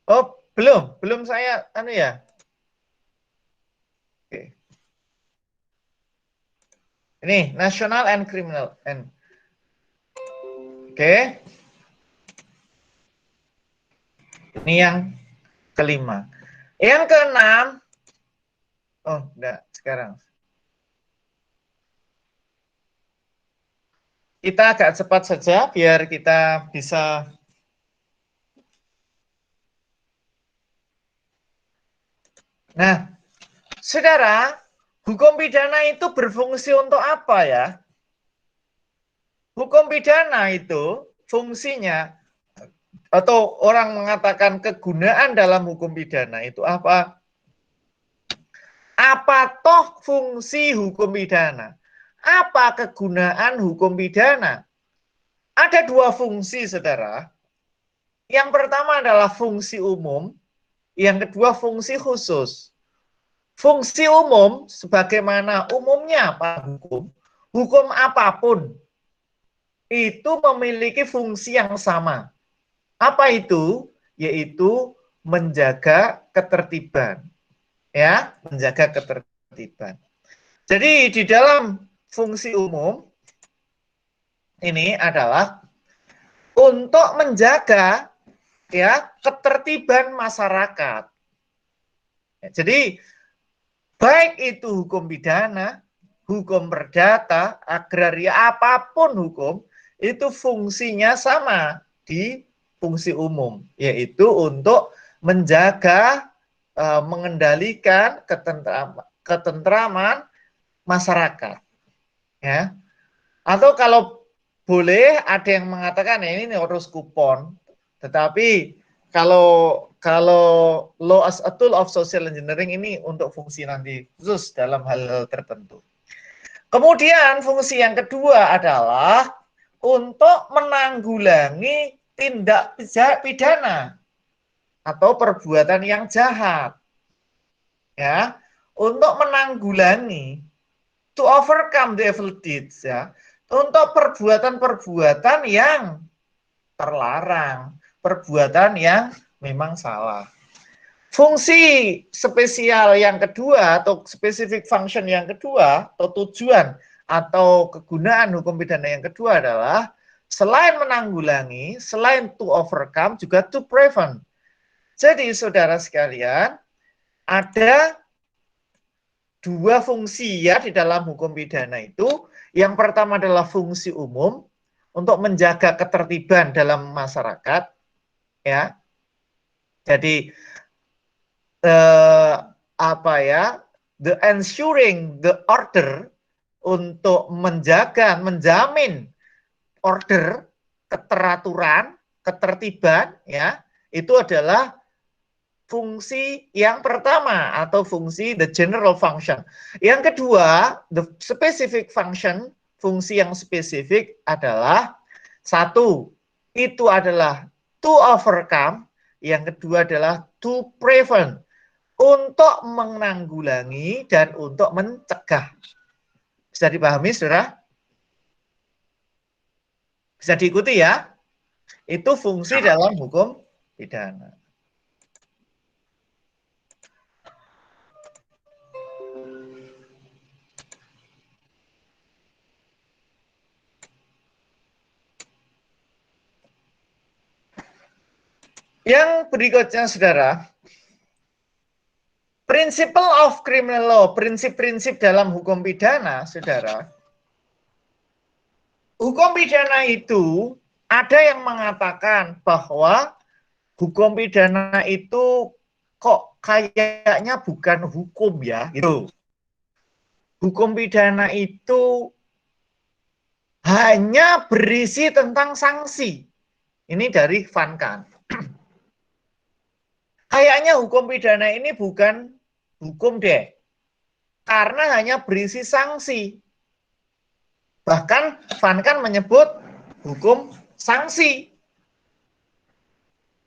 Oh, belum saya ya. Oke. Ini national and criminal and oke. Ini yang kelima. Yang keenam, oh enggak, sekarang. Kita agak cepat saja biar kita bisa. Nah, saudara, hukum pidana itu berfungsi untuk apa ya? Hukum pidana itu fungsinya, atau orang mengatakan kegunaan dalam hukum pidana itu apa? Apa toh fungsi hukum pidana? Apa kegunaan hukum pidana? Ada dua fungsi, saudara. Yang pertama adalah fungsi umum, yang kedua fungsi khusus. Fungsi umum, sebagaimana umumnya pada hukum apapun, itu memiliki fungsi yang sama. Apa itu? Yaitu menjaga ketertiban. Ya, menjaga ketertiban. Jadi di dalam fungsi umum ini adalah untuk menjaga ya ketertiban masyarakat. Jadi baik itu hukum pidana, hukum perdata, agraria, apapun hukum, itu fungsinya sama di fungsi umum, yaitu untuk menjaga, mengendalikan ketentraman masyarakat. Ya. Atau kalau boleh ada yang mengatakan ya, ini harus kupon, tetapi kalau law as a tool of social engineering ini untuk fungsi nanti khusus dalam hal-hal tertentu. Kemudian fungsi yang kedua adalah untuk menanggulangi tindak pidana atau perbuatan yang jahat. Ya, untuk menanggulangi, to overcome the evil deeds, ya, untuk perbuatan-perbuatan yang terlarang, perbuatan yang memang salah. Fungsi spesial yang kedua atau specific function yang kedua atau tujuan atau kegunaan hukum pidana yang kedua adalah selain menanggulangi, selain to overcome, juga to prevent. Jadi saudara sekalian, ada dua fungsi ya di dalam hukum pidana itu. Yang pertama adalah fungsi umum untuk menjaga ketertiban dalam masyarakat, ya. Jadi the ensuring the order, untuk menjamin order, keteraturan, ketertiban, ya, itu adalah fungsi yang pertama atau fungsi the general function. Yang kedua, the specific function, fungsi yang spesifik adalah satu, itu adalah to overcome, yang kedua adalah to prevent, untuk menanggulangi dan untuk mencegah. Bisa dipahami, saudara? Bisa diikuti ya? Itu fungsi dalam hukum pidana. Yang berikutnya, saudara, principle of criminal law, prinsip-prinsip dalam hukum pidana, saudara. Hukum pidana itu ada yang mengatakan bahwa hukum pidana itu kok kayaknya bukan hukum ya, gitu. Hukum pidana itu hanya berisi tentang sanksi. Ini dari Van Kant. Kayaknya hukum pidana ini bukan hukum deh, karena hanya berisi sanksi. Bahkan Van Kant menyebut hukum sanksi.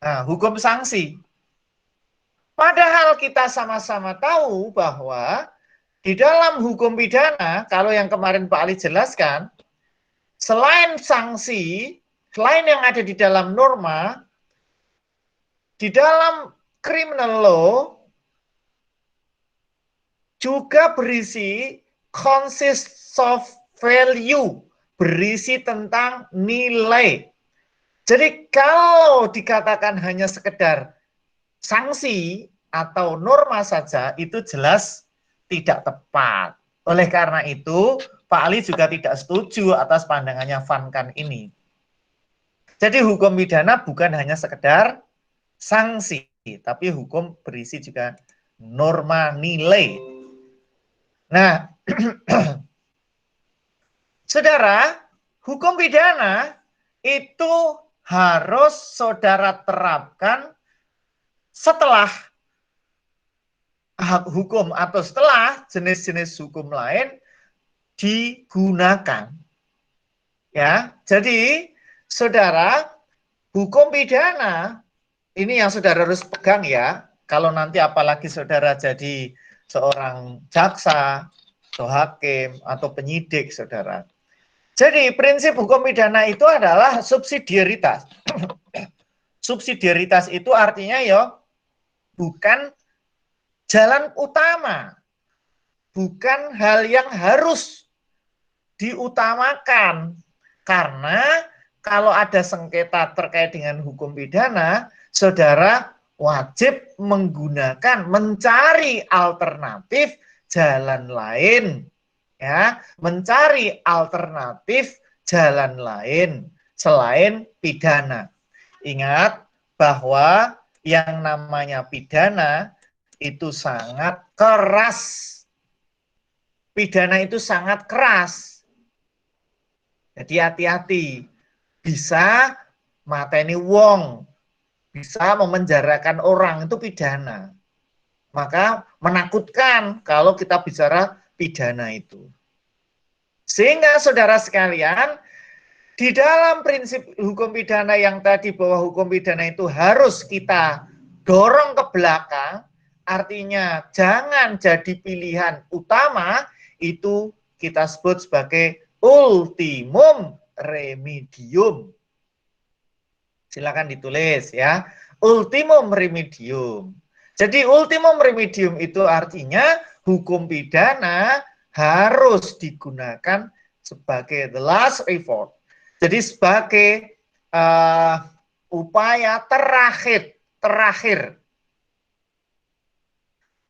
Nah, hukum sanksi. Padahal kita sama-sama tahu bahwa di dalam hukum pidana, kalau yang kemarin Pak Ali jelaskan, selain sanksi, selain yang ada di dalam norma, di dalam criminal law juga berisi consists of value, berisi tentang nilai. Jadi kalau dikatakan hanya sekedar sanksi atau norma saja, itu jelas tidak tepat. Oleh karena itu, Pak Ali juga tidak setuju atas pandangannya Van Kant ini. Jadi hukum pidana bukan hanya sekedar sanksi, tapi hukum berisi juga norma nilai. Nah, saudara, hukum pidana itu harus saudara terapkan setelah hak hukum atau setelah jenis-jenis hukum lain digunakan. Ya, jadi saudara, hukum pidana ini yang saudara harus pegang ya. Kalau nanti apalagi saudara jadi seorang jaksa, atau hakim, atau penyidik, saudara. Jadi prinsip hukum pidana itu adalah subsidiaritas. Subsidiaritas itu artinya ya bukan jalan utama, bukan hal yang harus diutamakan. Karena kalau ada sengketa terkait dengan hukum pidana, saudara wajib mencari alternatif jalan lain, ya, mencari alternatif jalan lain selain pidana. Ingat bahwa yang namanya pidana itu sangat keras. Pidana itu sangat keras. Jadi hati-hati, bisa mateni wong, bisa memenjarakan orang, itu pidana. Maka menakutkan kalau kita bicara pidana itu. Sehingga saudara sekalian, di dalam prinsip hukum pidana yang tadi bahwa hukum pidana itu harus kita dorong ke belakang, artinya jangan jadi pilihan utama, itu kita sebut sebagai ultimum remedium. Silakan ditulis ya. Ultimum remedium. Jadi ultimum remedium itu artinya hukum pidana harus digunakan sebagai the last resort. Jadi sebagai upaya terakhir.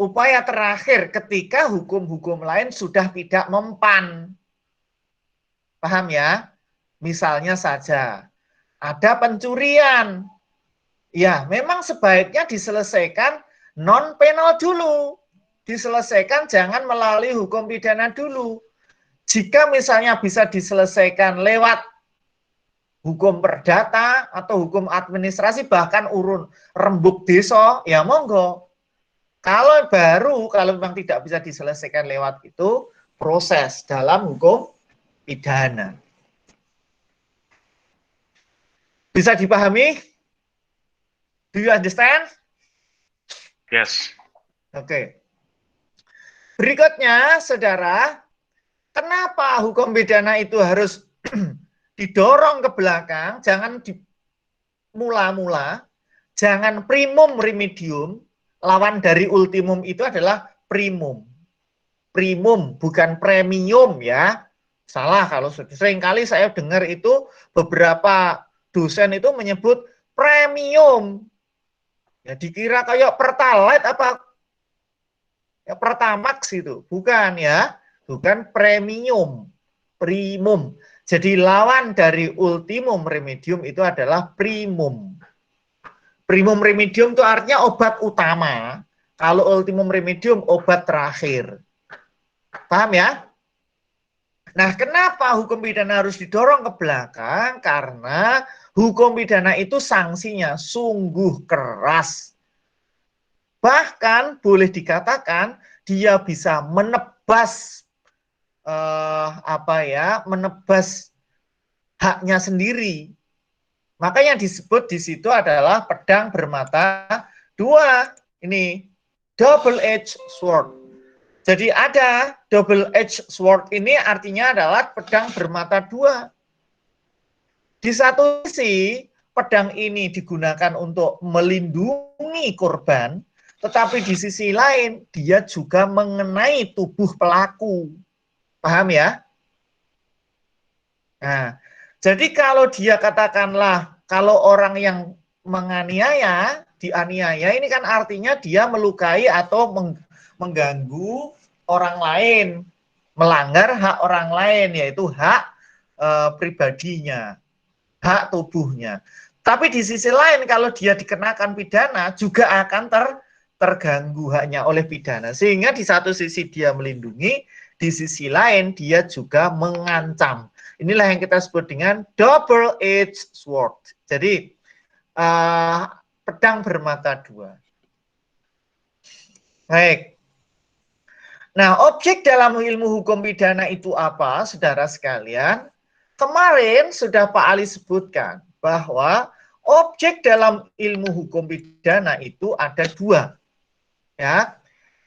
Upaya terakhir ketika hukum-hukum lain sudah tidak mempan. Paham ya? Misalnya saja, ada pencurian. Ya, memang sebaiknya diselesaikan non-penal dulu. Diselesaikan jangan melalui hukum pidana dulu. Jika misalnya bisa diselesaikan lewat hukum perdata atau hukum administrasi, bahkan urun rembuk desa, ya monggo. Kalau memang tidak bisa diselesaikan lewat itu, proses dalam hukum pidana. Bisa dipahami? Do you understand? Yes. Oke. Berikutnya, saudara, kenapa hukum pidana itu harus didorong ke belakang, jangan dimula-mula, jangan primum remedium, lawan dari ultimum itu adalah primum. Primum, bukan premium ya. Salah kalau seringkali saya dengar itu beberapa dosen itu menyebut premium. Ya dikira kayak Pertalite apa ya Pertamax itu. Bukan ya. Bukan premium. Primum. Jadi lawan dari ultimum remedium itu adalah primum. Primum remedium itu artinya obat utama. Kalau ultimum remedium obat terakhir. Paham ya? Nah, kenapa hukum pidana harus didorong ke belakang? Karena hukum pidana itu sanksinya sungguh keras. Bahkan boleh dikatakan dia bisa menebas menebas haknya sendiri. Makanya disebut di situ adalah pedang bermata dua. Ini double edged sword. Jadi ada double edged sword ini artinya adalah pedang bermata dua. Di satu sisi pedang ini digunakan untuk melindungi korban, tetapi di sisi lain dia juga mengenai tubuh pelaku. Paham ya? Nah, jadi kalau dia katakanlah, kalau orang yang menganiaya, dianiaya, ini kan artinya dia melukai atau mengganggu orang lain, melanggar hak orang lain, yaitu hak pribadinya, hak tubuhnya. Tapi di sisi lain, kalau dia dikenakan pidana, juga akan terganggu haknya oleh pidana. Sehingga di satu sisi dia melindungi, di sisi lain dia juga mengancam. Inilah yang kita sebut dengan double edged sword. Jadi pedang bermata dua. Baik. Nah, objek dalam ilmu hukum pidana itu apa, saudara sekalian? Kemarin sudah Pak Ali sebutkan bahwa objek dalam ilmu hukum pidana itu ada dua. Ya.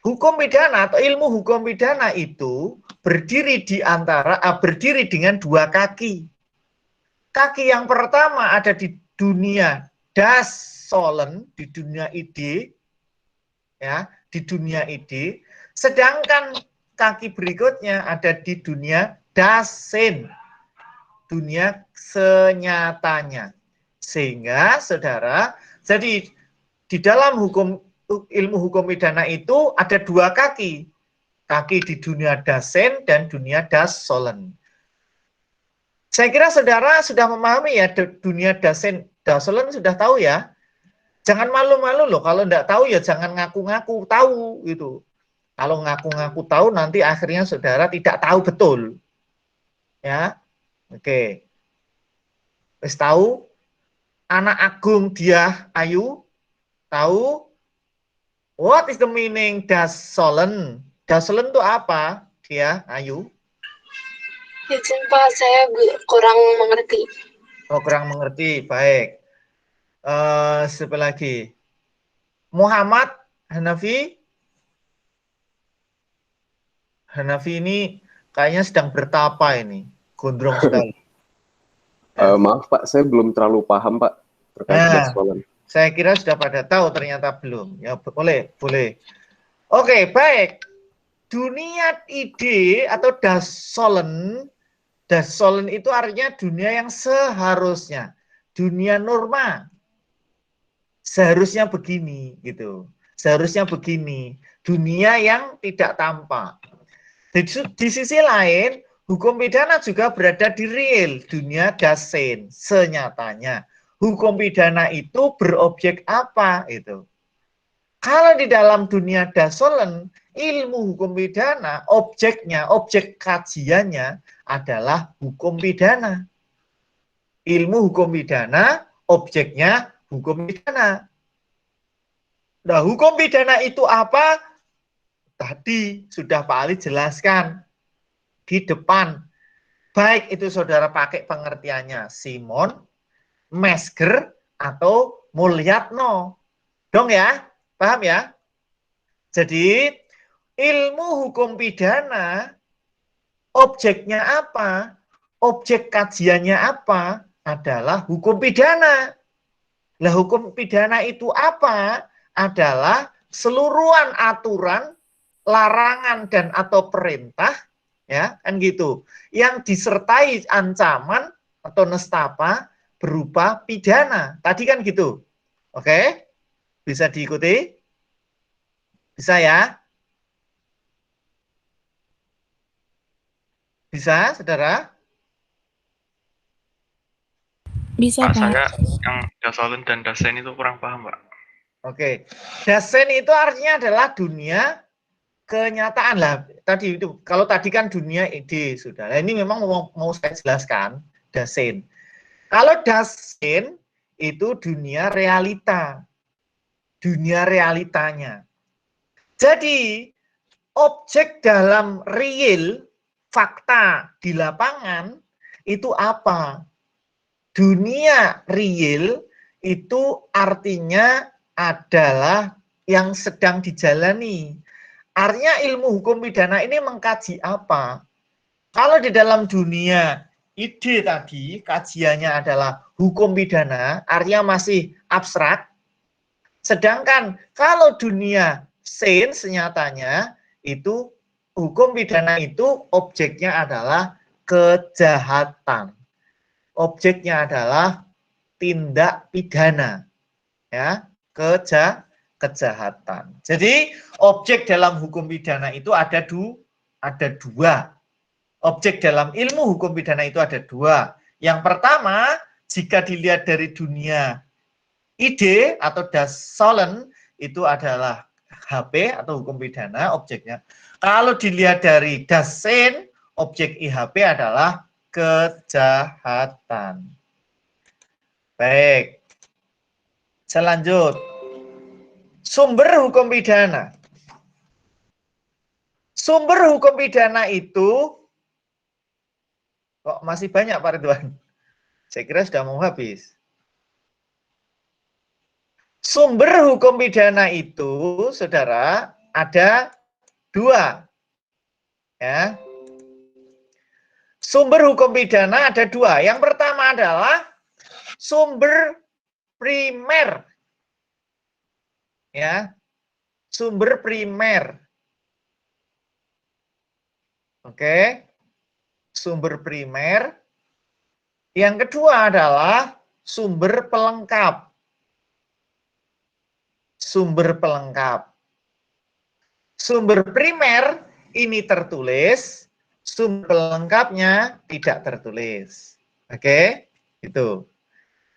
Hukum pidana atau ilmu hukum pidana itu berdiri dengan dua kaki. Kaki yang pertama ada di dunia das solen, di dunia ide, ya, di dunia ide. Sedangkan kaki berikutnya ada di dunia dasen, dunia senyatanya. Sehingga, saudara, jadi di dalam ilmu hukum pidana itu ada dua kaki. Kaki di dunia dasen dan dunia das solen. Saya kira saudara sudah memahami ya dunia dasen, das solen sudah tahu ya. Jangan malu-malu loh, kalau enggak tahu ya jangan ngaku-ngaku tahu gitu. Kalau ngaku-ngaku tahu nanti akhirnya saudara tidak tahu betul. Ya. Oke. Wis tahu? Anak agung dia ayu? Tahu? What is the meaning das solen? Das solen itu apa? Dia ayu? Izin Pak, saya kurang mengerti. Oh, kurang mengerti. Baik. Siapa lagi? Muhammad Hanafi? Hanafi ini kayaknya sedang bertapa ini. Gondrong sekali. Maaf Pak, saya belum terlalu paham Pak. Terkait Nah, dasolen. saya kira sudah pada tahu, ternyata belum. Ya, boleh. Oke, baik. Dunia ide atau dasolen itu artinya dunia yang seharusnya, dunia norma. Seharusnya begini, gitu. Seharusnya begini. Dunia yang tidak tampak. Di sisi lain, hukum pidana juga berada di real, dunia dasen, senyatanya. Hukum pidana itu berobjek apa? Itu. Kalau di dalam dunia dasolen, ilmu hukum pidana, objeknya, objek kajiannya adalah hukum pidana. Ilmu hukum pidana, objeknya hukum pidana. Nah, hukum pidana itu apa? Tadi sudah Pak Ali jelaskan di depan. Baik itu saudara pakai pengertiannya Simon, Mesker, atau Mulyatno. Dong ya? Paham ya? Jadi, ilmu hukum pidana, objeknya apa? Objek kajiannya apa? Adalah hukum pidana. Lah, hukum pidana itu apa? Adalah seluruhan aturan, larangan dan atau perintah, ya kan gitu, yang disertai ancaman atau nestapa berupa pidana. Tadi kan gitu. Oke? Bisa diikuti? Bisa ya? Bisa, saudara? Bisa, Pak, Pak. saya yang dasolen dan dasen itu kurang paham, Pak. Oke. Dasen itu artinya adalah dunia kenyataan lah. Tadi itu, kalau tadi kan dunia ide, sudah. Nah, ini memang mau saya jelaskan, dasen. Kalau dasen itu dunia realita. Dunia realitanya. Jadi, objek dalam real, fakta di lapangan, itu apa? Dunia real itu artinya adalah yang sedang dijalani. Artinya ilmu hukum pidana ini mengkaji apa? Kalau di dalam dunia ide tadi, kajiannya adalah hukum pidana, artinya masih abstrak. Sedangkan kalau dunia sains nyatanya itu hukum pidana itu objeknya adalah kejahatan. Objeknya adalah tindak pidana. Ya, kejahatan. Jadi objek dalam hukum pidana itu ada dua. Objek dalam ilmu hukum pidana itu ada dua. Yang pertama, jika dilihat dari dunia ide atau dasolen itu adalah HP atau hukum pidana objeknya. Kalau dilihat dari dasen, objek IHP adalah kejahatan. Baik. Selanjut. Sumber hukum pidana. Sumber hukum pidana itu kok masih banyak Pak Ridwan? Saya kira sudah mau habis. Sumber hukum pidana itu, saudara, ada dua. Ya. Sumber hukum pidana ada dua. Yang pertama adalah sumber primer. Ya. Sumber primer. Oke. Sumber primer. Yang kedua adalah sumber pelengkap. Sumber pelengkap. Sumber primer ini tertulis, sumber pelengkapnya tidak tertulis. Oke, itu.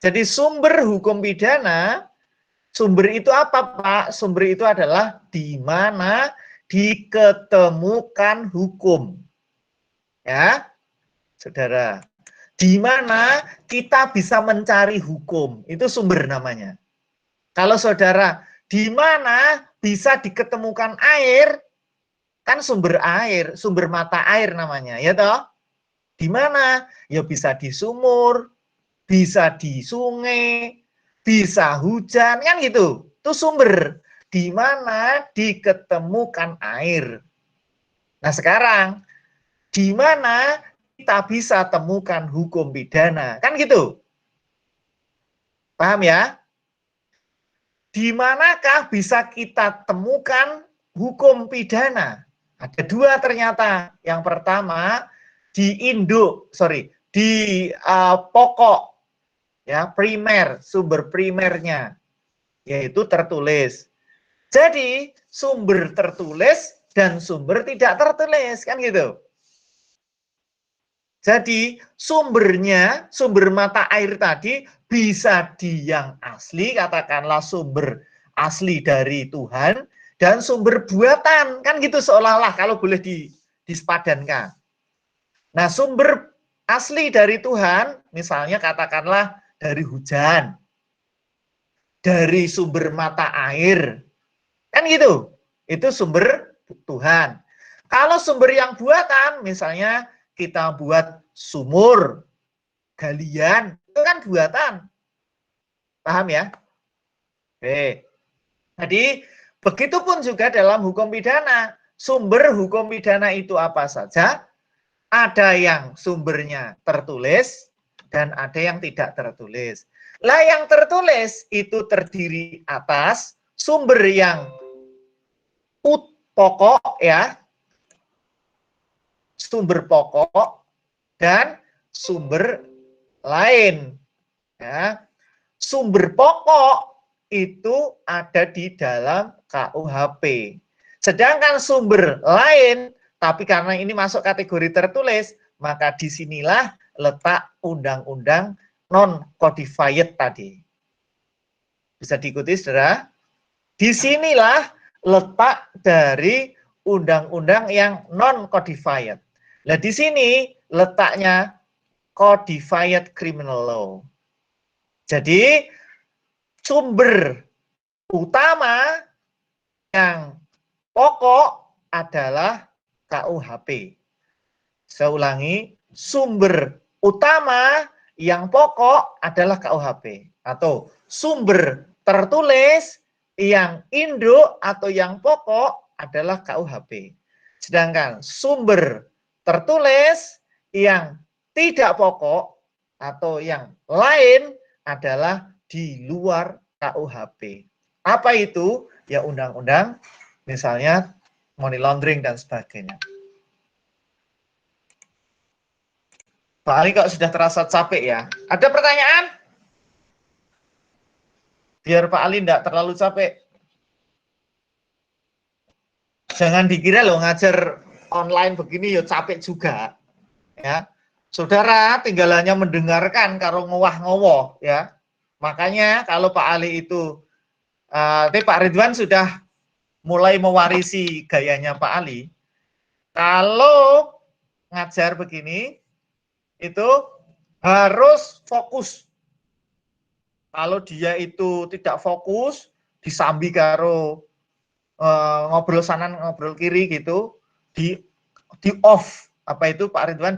Jadi sumber hukum pidana, sumber itu apa Pak? Sumber itu adalah di mana diketemukan hukum. Ya, saudara. Di mana kita bisa mencari hukum, itu sumber namanya. Kalau saudara, di mana bisa diketemukan air, kan sumber air, sumber mata air namanya, ya toh? Di mana? Ya bisa di sumur, bisa di sungai, bisa hujan, kan gitu. Itu sumber. Di mana diketemukan air. Nah sekarang, di mana kita bisa temukan hukum pidana, kan gitu. Paham ya? Di manakah bisa kita temukan hukum pidana? Ada dua ternyata. Yang pertama di pokok, ya, primer, sumber primernya, yaitu tertulis. Jadi sumber tertulis dan sumber tidak tertulis, kan gitu. Jadi sumbernya, sumber mata air tadi bisa di yang asli, katakanlah sumber asli dari Tuhan, dan sumber buatan, kan gitu seolah-olah kalau boleh disepadankan. Nah, sumber asli dari Tuhan, misalnya katakanlah dari hujan, dari sumber mata air, kan gitu. Itu sumber Tuhan. Kalau sumber yang buatan, misalnya kita buat sumur, galian, itu kan buatan. Paham ya? Oke. Jadi, begitupun juga dalam hukum pidana. Sumber hukum pidana itu apa saja? Ada yang sumbernya tertulis dan ada yang tidak tertulis. Lah yang tertulis itu terdiri atas sumber yang pokok, ya, sumber pokok dan sumber lain. Ya. Sumber pokok itu ada di dalam KUHP. Sedangkan sumber lain, tapi karena ini masuk kategori tertulis, maka disinilah letak undang-undang non-codified tadi. Bisa diikuti, saudara? Disinilah letak dari undang-undang yang non-codified. Nah, di sini letaknya codified criminal law. Jadi, sumber utama yang pokok adalah KUHP. Saya ulangi, sumber utama yang pokok adalah KUHP. Atau sumber tertulis yang induk atau yang pokok adalah KUHP. Sedangkan sumber tertulis yang tidak pokok atau yang lain adalah di luar KUHP. Apa itu? Ya undang-undang, misalnya money laundering dan sebagainya. Pak Ali kok sudah terasa capek ya? Ada pertanyaan? Biar Pak Ali tidak terlalu capek. Jangan dikira loh ngajar online begini ya capek juga. Ya, saudara tinggal hanya mendengarkan karo ngowah-ngowoh ya. Makanya kalau Pak Ali itu, Pak Ridwan sudah mulai mewarisi gayanya Pak Ali. Kalau ngajar begini itu harus fokus. Kalau dia itu tidak fokus, disambi karo ngobrol sana ngobrol kiri gitu, di off, apa itu Pak Ridwan,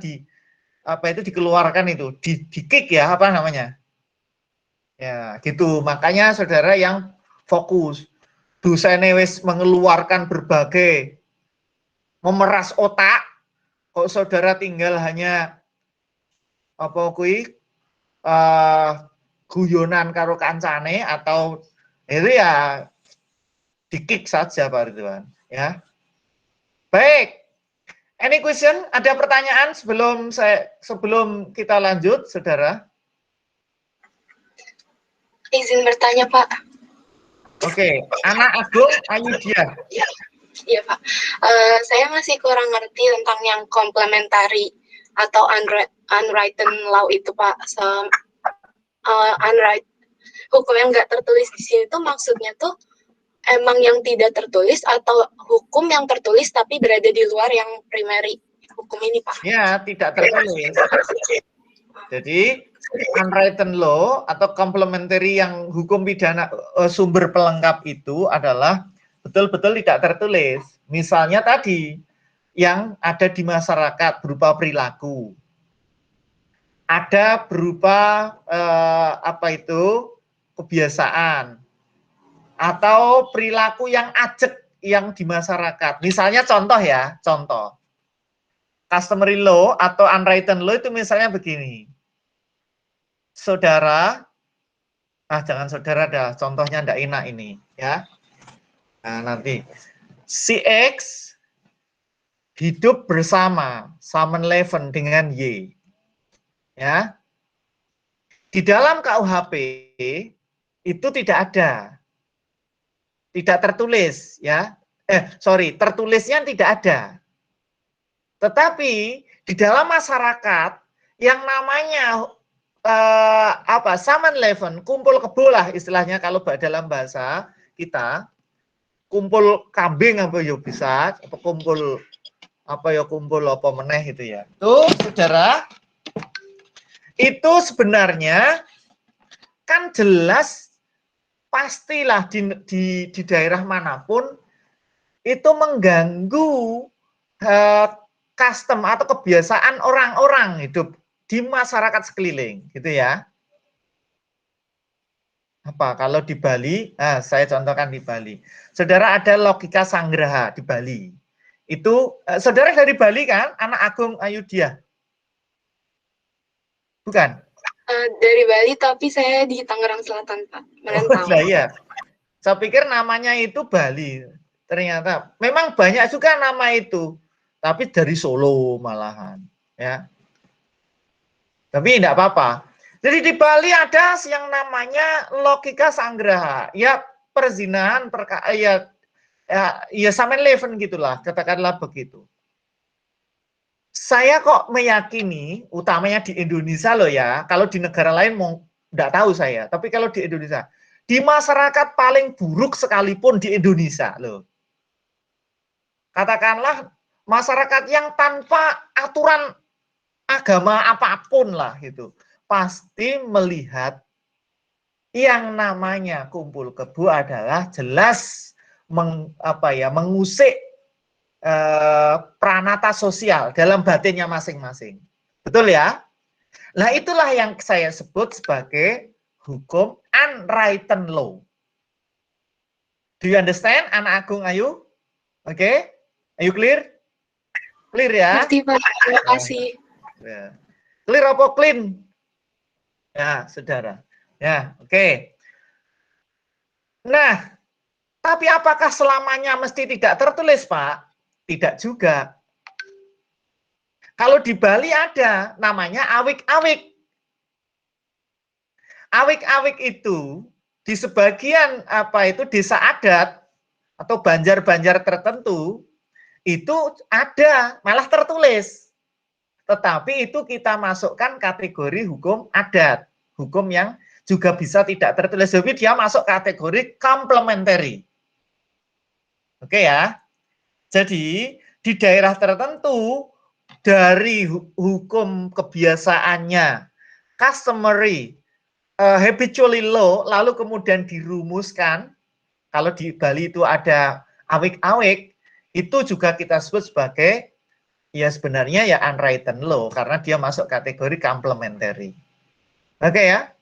dikeluarkan itu, di kick ya, apa namanya, ya gitu. Makanya saudara yang fokus, dosennya wis mengeluarkan berbagai, memeras otak, kok saudara tinggal hanya apa kui guyonan karo kancane atau itu ya di-kick saja Pak Ridwan, ya. Baik. Any question? Ada pertanyaan sebelum kita lanjut, saudara? Izin bertanya, Pak. Oke, Anak Agung Ayudia. Iya, Pak. Saya masih kurang ngerti tentang yang complementary atau unwritten law itu, Pak. Hukum yang nggak tertulis di sini tuh maksudnya tuh emang yang tidak tertulis atau hukum yang tertulis tapi berada di luar yang primary hukum ini, Pak? Ya, tidak tertulis. Jadi unwritten law atau complementary yang hukum pidana sumber pelengkap itu adalah betul-betul tidak tertulis. Misalnya tadi yang ada di masyarakat berupa perilaku, ada berupa kebiasaan, atau perilaku yang ajek yang di masyarakat. Misalnya contoh ya, contoh. Customary law atau unwritten law itu misalnya begini. Saudara jangan saudara dah, contohnya ndak enak ini, ya. Nah, nanti si X hidup bersama Samen Leven dengan Y. Ya. Di dalam KUHP itu tidak ada. Tidak tertulis, ya. Tertulisnya tidak ada. Tetapi di dalam masyarakat yang namanya Samen Leven, kumpul kebo lah istilahnya kalau dalam bahasa kita, kumpul kambing apa ya bisa, apa kumpul apa meneh itu ya. Tuh, saudara, itu sebenarnya kan jelas pastilah di daerah manapun itu mengganggu custom atau kebiasaan orang-orang hidup di masyarakat sekeliling, gitu ya. Apa kalau di Bali? Nah, saya contohkan di Bali. Saudara, ada logika Sanggraha di Bali. Itu saudara dari Bali kan? Anak Agung Ayudhya. Bukan? Dari Bali, tapi saya di Tangerang Selatan, Pak. Merantau. Oh, iya. Saya pikir namanya itu Bali. Ternyata memang banyak juga nama itu, tapi dari Solo malahan, ya. Tapi tidak apa-apa. Jadi di Bali ada yang namanya logika Sanggraha, ya perzinahan, ya Samen Leven gitulah, katakanlah begitu. Saya kok meyakini, utamanya di Indonesia loh ya, kalau di negara lain mau tidak tahu saya, tapi kalau di Indonesia, di masyarakat paling buruk sekalipun di Indonesia loh. Katakanlah masyarakat yang tanpa aturan agama apapun lah gitu, pasti melihat yang namanya kumpul kebo adalah jelas mengusik pranata sosial dalam batinnya masing-masing. Betul ya? Nah, itulah yang saya sebut sebagai hukum unwritten law. Do you understand, Anak Agung Ayu? Oke? Are you clear? Clear ya? Ngerti, Pak. Terima kasih. Ya. Clear apa clean? Ya, saudara. Ya, oke. Nah, tapi apakah selamanya mesti tidak tertulis, Pak? Tidak juga. Kalau di Bali ada namanya awik-awik. Awik-awik itu di sebagian desa adat atau banjar-banjar tertentu itu ada, malah tertulis. Tetapi itu kita masukkan kategori hukum adat, hukum yang juga bisa tidak tertulis, tapi dia masuk kategori complementary. Oke ya. Jadi di daerah tertentu dari hukum kebiasaannya customary, habitually law, lalu kemudian dirumuskan. Kalau di Bali itu ada awik-awik, itu juga kita sebut sebagai ya sebenarnya ya unwritten law karena dia masuk kategori complementary. Oke ya.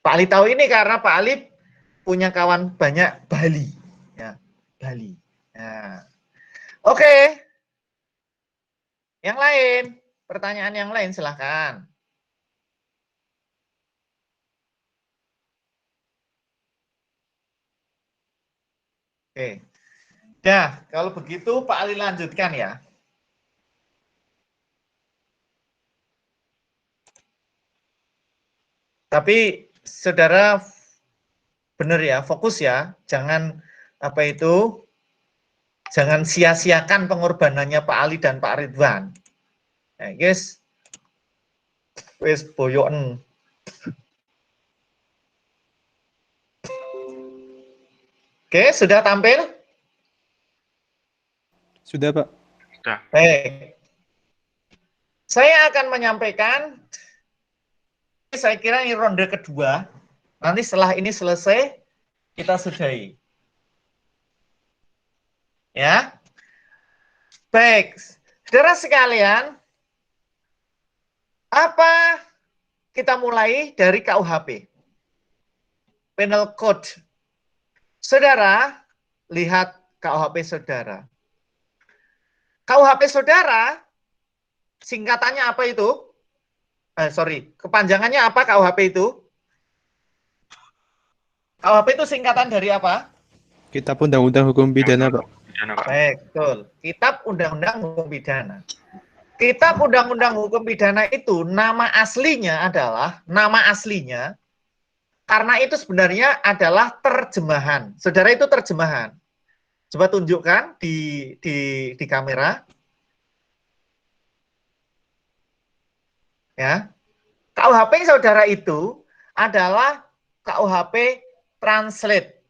Pak Ali tahu ini karena Pak Ali punya kawan banyak Bali. Ya, Bali. Nah. Oke. Yang lain, pertanyaan yang lain silahkan. Oke. Nah, kalau begitu Pak Ali lanjutkan ya. Tapi saudara benar ya, fokus ya. Jangan jangan sia-siakan pengorbanannya Pak Ali dan Pak Ridwan. Nah, guys. Wes boyoken. Oke, sudah tampil? Sudah, Pak. Sudah. Baik. Saya akan menyampaikan, saya kira ini ronde kedua. Nanti setelah ini selesai, kita sudahi. Ya. Baik. Saudara sekalian, apa kita mulai dari KUHP? Penal Code. Saudara, lihat KUHP saudara. KUHP saudara, singkatannya apa itu? Kepanjangannya apa KUHP itu? KUHP itu singkatan dari apa? Kitab Undang-Undang Hukum Pidana, Pak. Pidana, Pak. Baik, betul. Kitab Undang-Undang Hukum Pidana. Kitab Undang-Undang Hukum Pidana itu nama aslinya karena itu sebenarnya adalah terjemahan. Saudara, itu terjemahan. Coba tunjukkan di kamera. Ya. KUHP saudara itu adalah KUHP translate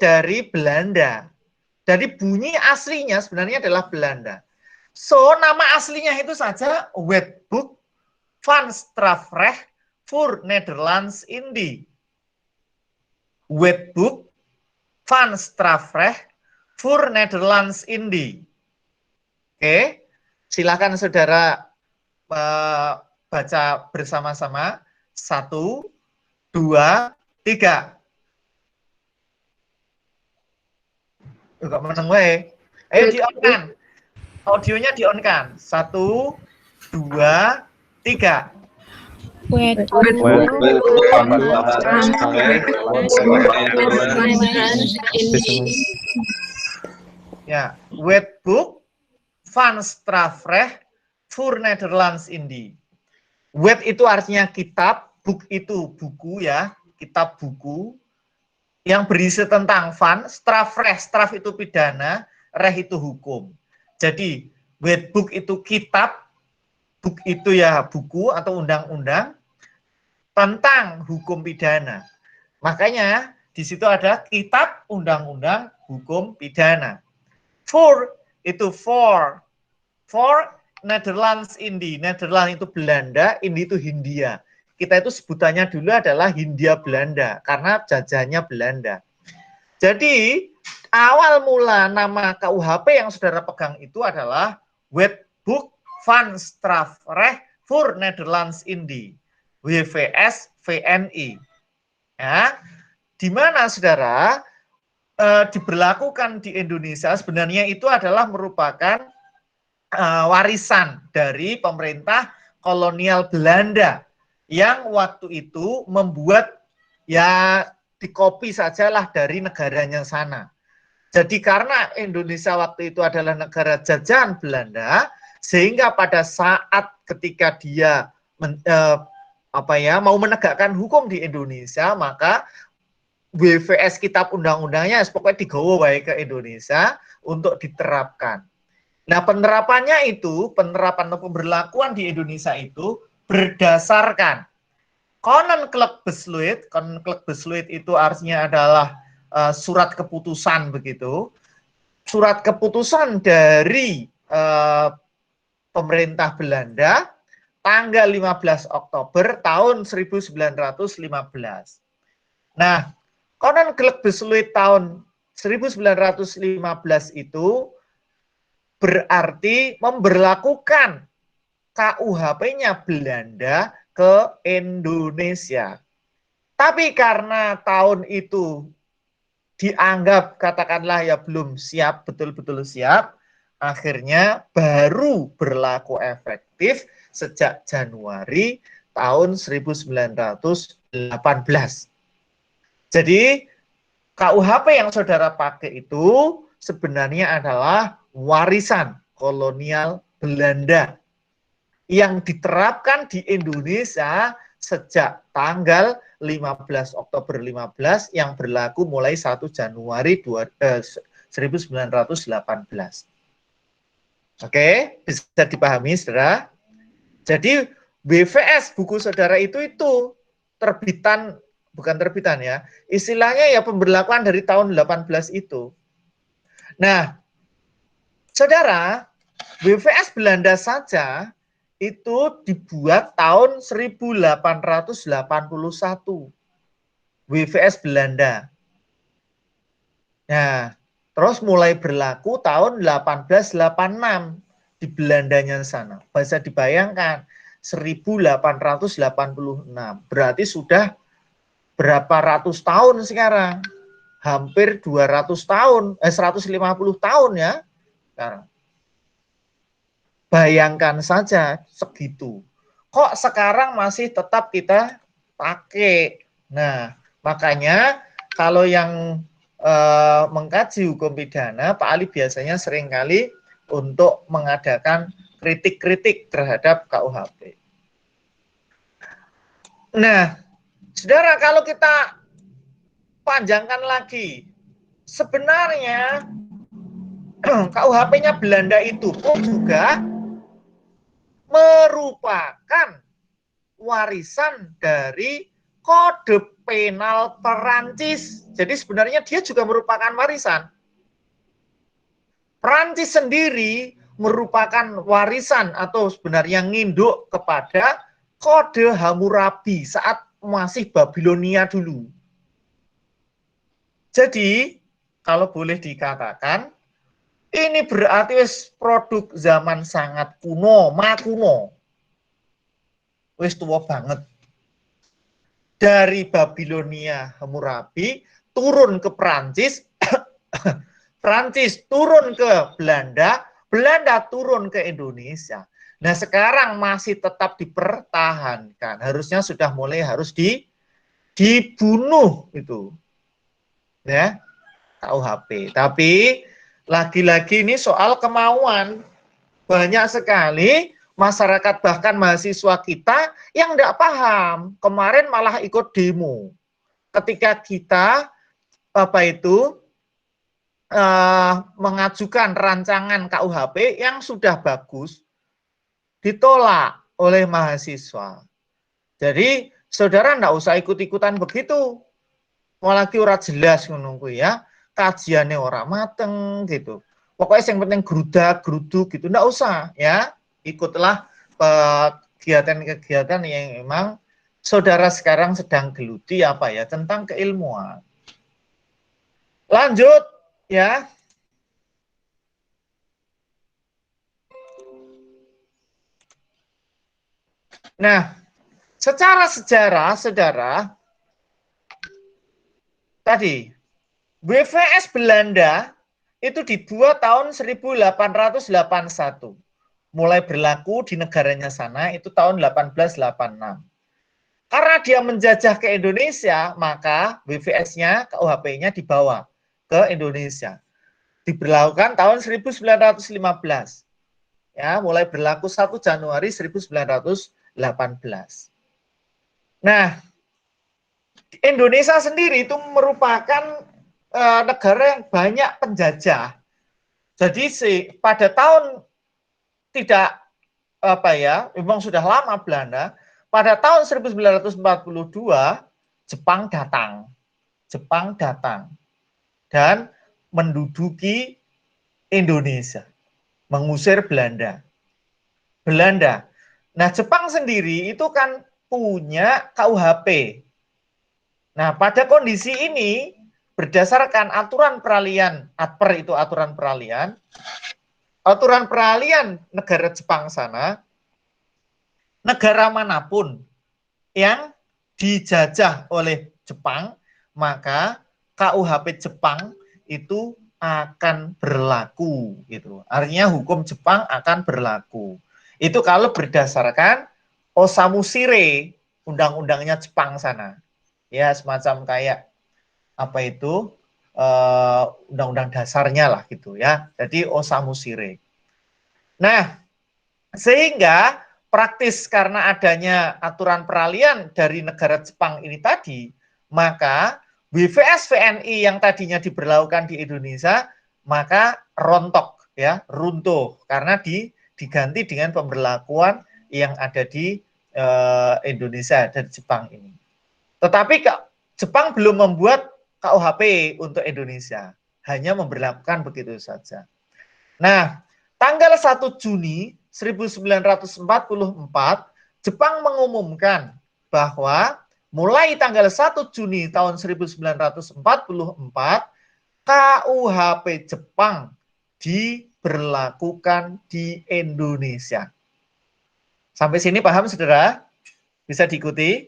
dari Belanda. Dari bunyi aslinya sebenarnya adalah Belanda. So, nama aslinya itu saja Wetboek van Strafrecht voor Nederlands Indie. Wetboek van Strafrecht voor Nederlands Indie. Oke, silakan saudara baca bersama-sama. 1, 2, 3. Enggak meneng wae. Ayo di-on-kan. Audionya di-on-kan. 1, 2, 3. Ya, Wetboek van Strafrecht voor Nederlands Indie. Wet itu artinya kitab, book itu buku ya, kitab buku yang berisi tentang van, strafrecht, straf itu pidana, reh itu hukum. Jadi Wetboek itu kitab, book itu ya buku atau undang-undang tentang hukum pidana. Makanya di situ ada kitab undang-undang hukum pidana. For itu for Nederlands Indie. Nederland itu Belanda, Indie itu Hindia. Kita itu sebutannya dulu adalah Hindia Belanda karena jajahannya Belanda. Jadi awal mula nama KUHP yang saudara pegang itu adalah Wetboek van Strafrecht voor Nederlands Indie, WVS VNI. Ya, di mana saudara diberlakukan di Indonesia sebenarnya itu adalah merupakan warisan dari pemerintah kolonial Belanda yang waktu itu membuat ya dikopi sajalah dari negaranya sana. Jadi karena Indonesia waktu itu adalah negara jajahan Belanda, sehingga pada saat ketika dia mau menegakkan hukum di Indonesia, maka WVS kitab undang-undangnya pokoknya digawa wae ke Indonesia untuk diterapkan. Nah, penerapan atau pemberlakuan di Indonesia itu berdasarkan Koninklijk Besluit itu artinya adalah surat keputusan begitu. Surat keputusan dari pemerintah Belanda tanggal 15 Oktober tahun 1915. Nah, Koninklijk Besluit tahun 1915 itu berarti memberlakukan KUHP-nya Belanda ke Indonesia. Tapi karena tahun itu dianggap katakanlah ya belum siap, betul-betul siap, akhirnya baru berlaku efektif sejak Januari tahun 1918. Jadi KUHP yang saudara pakai itu sebenarnya adalah warisan kolonial Belanda yang diterapkan di Indonesia sejak tanggal 15 Oktober 15 yang berlaku mulai 1 Januari 1918. Oke, bisa dipahami saudara? Jadi WVS buku saudara itu bukan terbitan ya, istilahnya ya pemberlakuan dari tahun 18 itu. Nah, saudara, WVS Belanda saja itu dibuat tahun 1881. WVS Belanda. Nah, terus mulai berlaku tahun 1886 di Belandanya sana. Bisa dibayangkan 1886. Berarti sudah berapa ratus tahun sekarang? Hampir 200 tahun, 150 tahun ya. Sekarang. Bayangkan saja segitu. Kok sekarang masih tetap kita pakai? Nah, Makanya kalau yang mengkaji hukum pidana, Pak Ali biasanya seringkali untuk mengadakan kritik-kritik terhadap KUHP. Nah, saudara, kalau kita panjangkan lagi, sebenarnya KUHP-nya Belanda itu pun juga merupakan warisan dari kode penal Perancis. Jadi sebenarnya dia juga merupakan warisan. Perancis sendiri merupakan warisan atau sebenarnya nginduk kepada kode Hammurabi saat masih Babilonia dulu. Jadi kalau boleh dikatakan ini berarti produk zaman sangat kuno, makuno. Wis tua banget. Dari Babilonia Hammurabi turun ke Perancis, Perancis turun ke Belanda, Belanda turun ke Indonesia. Nah, sekarang masih tetap dipertahankan. Harusnya sudah mulai harus dibunuh itu. Ya, KUHP. Tapi lagi-lagi ini soal kemauan. Banyak sekali masyarakat bahkan mahasiswa kita yang tidak paham. Kemarin malah ikut demo. Ketika kita mengajukan rancangan KUHP yang sudah bagus ditolak oleh mahasiswa. Jadi saudara tidak usah ikut-ikutan begitu. Malah ora jelas menunggu ya. Kajiannya orang mateng gitu. Pokoknya yang penting gerudak-geruduk gitu, enggak usah ya. Ikutlah kegiatan-kegiatan yang memang saudara sekarang sedang geluti apa ya tentang keilmuan. Lanjut ya. Nah, secara sejarah saudara tadi WVS Belanda itu dibuat tahun 1881. Mulai berlaku di negaranya sana itu tahun 1886. Karena dia menjajah ke Indonesia, maka WVS-nya, KUHP-nya dibawa ke Indonesia. Diberlakukan tahun 1915. Ya, mulai berlaku 1 Januari 1918. Nah, Indonesia sendiri itu merupakan negara yang banyak penjajah. Jadi pada tahun memang sudah lama Belanda. Pada tahun 1942 Jepang datang dan menduduki Indonesia, mengusir Belanda. Nah, Jepang sendiri itu kan punya KUHP. Nah, pada kondisi ini berdasarkan aturan peralihan, ATPER itu aturan peralihan negara Jepang sana, negara manapun yang dijajah oleh Jepang, maka KUHP Jepang itu akan berlaku gitu. Artinya hukum Jepang akan berlaku. Itu kalau berdasarkan Osamu Shire, undang-undangnya Jepang sana. Ya, semacam kayak undang-undang dasarnya lah gitu ya. Jadi Osamu Shire. Nah, sehingga praktis karena adanya aturan peralihan dari negara Jepang ini tadi, maka WVS VNI yang tadinya diberlakukan di Indonesia maka rontok ya, runtuh karena diganti dengan pemberlakuan yang ada di Indonesia dan Jepang ini. Tetapi Jepang belum membuat KUHP untuk Indonesia, hanya memberlakukan begitu saja. Nah, tanggal 1 Juni 1944, Jepang mengumumkan bahwa mulai tanggal 1 Juni tahun 1944, KUHP Jepang diberlakukan di Indonesia. Sampai sini paham, saudara? Bisa diikuti?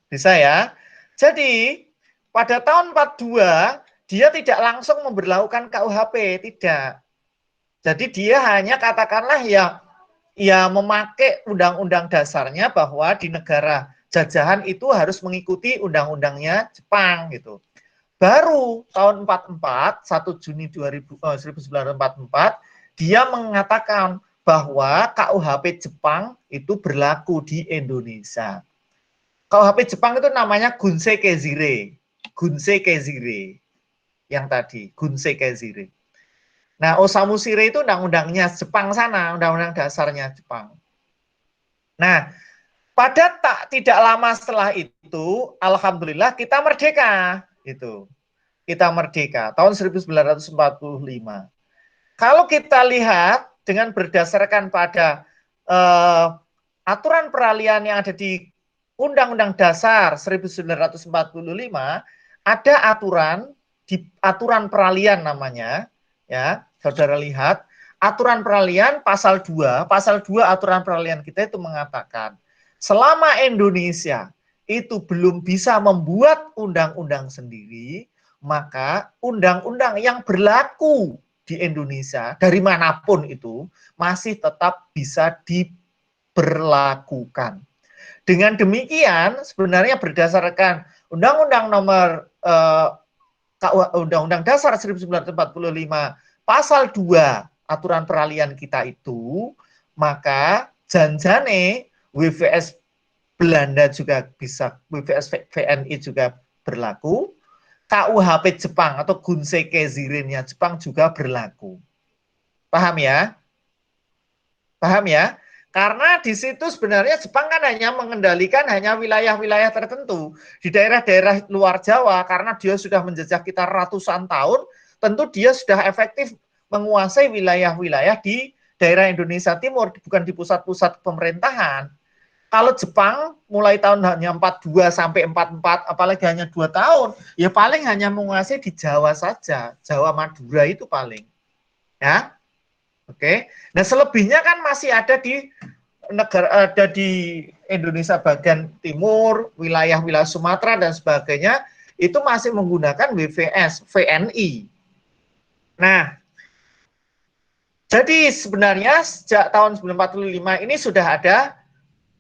Bisa ya? Jadi, pada tahun 42, dia tidak langsung memberlakukan KUHP, tidak. Jadi dia hanya katakanlah ya memakai undang-undang dasarnya bahwa di negara jajahan itu harus mengikuti undang-undangnya Jepang gitu. Baru tahun 44, 1 Juni 1944, dia mengatakan bahwa KUHP Jepang itu berlaku di Indonesia. KUHP Jepang itu namanya Gunsei Keizire. Gunsei Keizire. Yang tadi, Gunsei Keizire. Nah, Osamu Shirai itu undang-undangnya Jepang sana, undang-undang dasarnya Jepang. Nah, pada tidak lama setelah itu, alhamdulillah kita merdeka. Itu. Kita merdeka tahun 1945. Kalau kita lihat dengan berdasarkan pada aturan peralihan yang ada di Undang-Undang Dasar 1945, ada aturan peralihan namanya, ya, saudara lihat, aturan peralihan pasal 2 aturan peralihan kita itu mengatakan, selama Indonesia itu belum bisa membuat undang-undang sendiri, maka undang-undang yang berlaku di Indonesia, dari manapun itu, masih tetap bisa diberlakukan. Dengan demikian, sebenarnya berdasarkan Undang-Undang Nomor Undang-Undang Dasar 1945 Pasal 2 aturan peralihan kita itu, maka janjane WVS Belanda juga bisa, WVS VNI juga berlaku, KUHP Jepang atau Gunsei Keizire-nya Jepang juga berlaku. Paham ya? Paham ya? Karena di situ sebenarnya Jepang kan hanya mengendalikan hanya wilayah-wilayah tertentu. Di daerah-daerah luar Jawa, karena dia sudah menjejak kita ratusan tahun, tentu dia sudah efektif menguasai wilayah-wilayah di daerah Indonesia Timur, bukan di pusat-pusat pemerintahan. Kalau Jepang mulai tahun hanya 42 sampai 44, apalagi hanya 2 tahun, ya paling hanya menguasai di Jawa saja, Jawa Madura itu paling. Ya. Oke. Nah, selebihnya kan masih ada di Indonesia bagian timur, wilayah-wilayah Sumatera dan sebagainya, itu masih menggunakan WVS, VNI. Nah, jadi sebenarnya sejak tahun 1945 ini sudah ada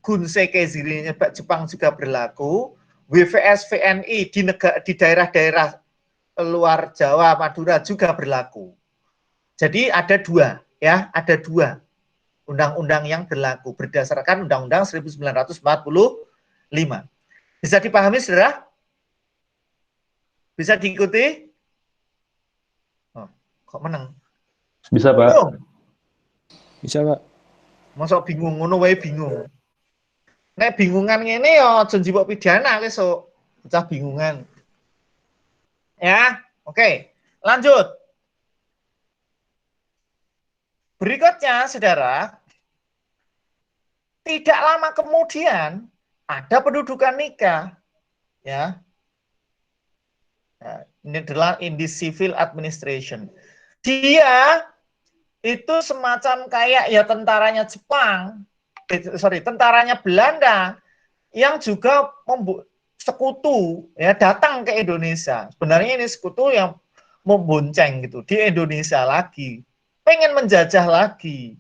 Gunsei Keizire-nya Jepang juga berlaku, WVS VNI di daerah-daerah luar Jawa, Madura juga berlaku. Jadi ada dua, ya, ada dua undang-undang yang berlaku berdasarkan Undang-Undang 1945. Bisa dipahami, saudara? Bisa diikuti? Oh, kok menang? Bisa, Pak. Bingung? Bisa, Pak. Masa bingung, ngono wae bingung. Nek bingungan ngene ya aja njibok pidana besok. Pecah bingungan. Ya, oke. Lanjut. Berikutnya, saudara, tidak lama kemudian ada pendudukan nikah, ya. Nah, ini adalah in the civil administration. Dia itu semacam kayak ya tentaranya Jepang, tentaranya Belanda yang juga sekutu ya datang ke Indonesia. Sebenarnya ini sekutu yang membonceng gitu di Indonesia lagi, pengen menjajah lagi.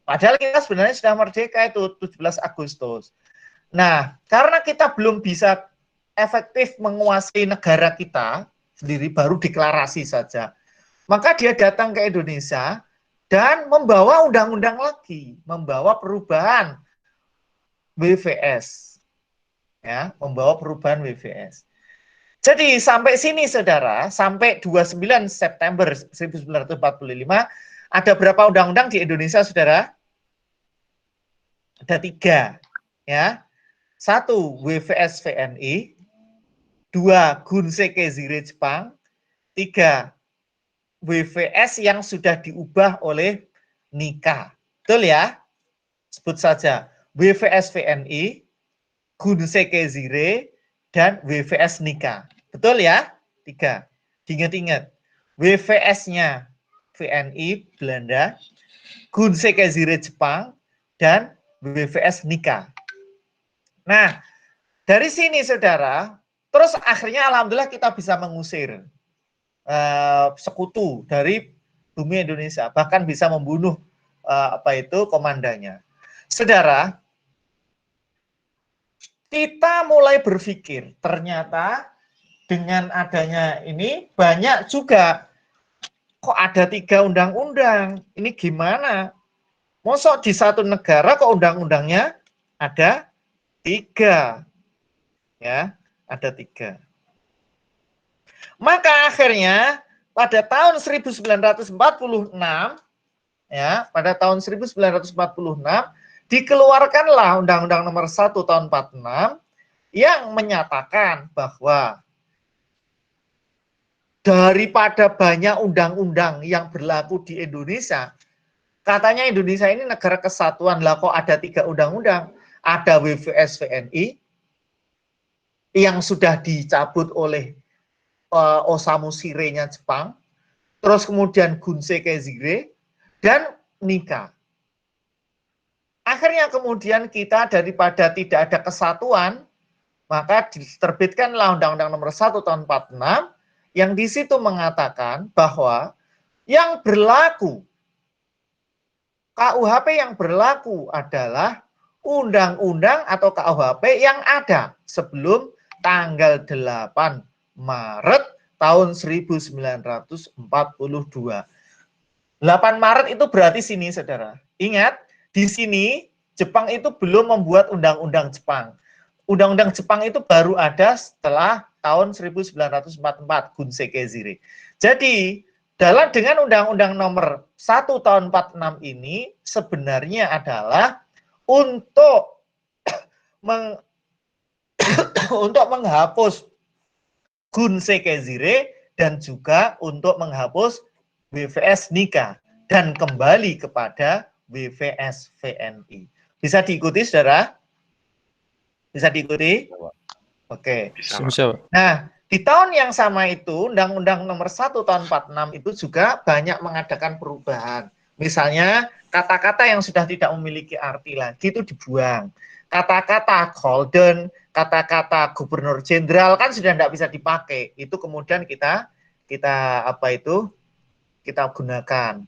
Padahal kita sebenarnya sudah merdeka itu 17 Agustus. Nah, karena kita belum bisa efektif menguasai negara kita sendiri, baru deklarasi saja, maka dia datang ke Indonesia dan membawa undang-undang lagi, membawa perubahan WVS. Ya, membawa perubahan WVS. Jadi sampai sini saudara, sampai 29 September 1945 ada berapa undang-undang di Indonesia, saudara? Ada 3, ya. 1 WVS VNI, 2 Gunsei Keizire Jepang, 3 WVS yang sudah diubah oleh nikah. Betul ya? Sebut saja WVS VNI, Gunsei Keizire, dan WVS nikah. Betul ya? 3. Diingat-ingat. WVS-nya VNI Belanda, Gunsei Keizire Jepang, dan WVS nikah. Nah, dari sini saudara, terus akhirnya alhamdulillah kita bisa mengusir sekutu dari bumi Indonesia, bahkan bisa membunuh komandannya. Saudara, kita mulai berpikir, ternyata dengan adanya ini banyak juga, kok ada 3 undang-undang, ini gimana? Mosok di satu negara kok undang-undangnya ada 3, ya, ada 3. Maka akhirnya pada tahun 1946, ya, pada tahun 1946 dikeluarkanlah Undang-Undang Nomor 1 tahun 46 yang menyatakan bahwa daripada banyak undang-undang yang berlaku di Indonesia, katanya Indonesia ini negara kesatuan, lah kok ada 3 undang-undang, ada WVS VNI yang sudah dicabut oleh Osamu Shirei-nya Jepang, terus kemudian Gunsei Kezire, dan Nika. Akhirnya kemudian kita daripada tidak ada kesatuan, maka diterbitkanlah Undang-Undang Nomor 1 tahun 46 yang di situ mengatakan bahwa yang berlaku, KUHP yang berlaku adalah undang-undang atau KUHP yang ada sebelum tanggal 8 Maret tahun 1942. 8 Maret itu berarti sini, saudara. Ingat, di sini Jepang itu belum membuat undang-undang Jepang. Undang-undang Jepang itu baru ada setelah tahun 1944, Gunsei Kezire. Jadi, dengan Undang-Undang Nomor 1 tahun 46 ini sebenarnya adalah untuk untuk menghapus Gunsei Kezire dan juga untuk menghapus WVS Nika dan kembali kepada WVS VNI. Bisa diikuti, saudara? Bisa diikuti? Oke. Bisa, Bisa, Pak. Nah, di tahun yang sama itu, Undang-Undang Nomor 1 tahun 46 itu juga banyak mengadakan perubahan. Misalnya, kata-kata yang sudah tidak memiliki arti lagi itu dibuang. Kata-kata golden, kata-kata gubernur jenderal kan sudah tidak bisa dipakai. Itu kemudian kita gunakan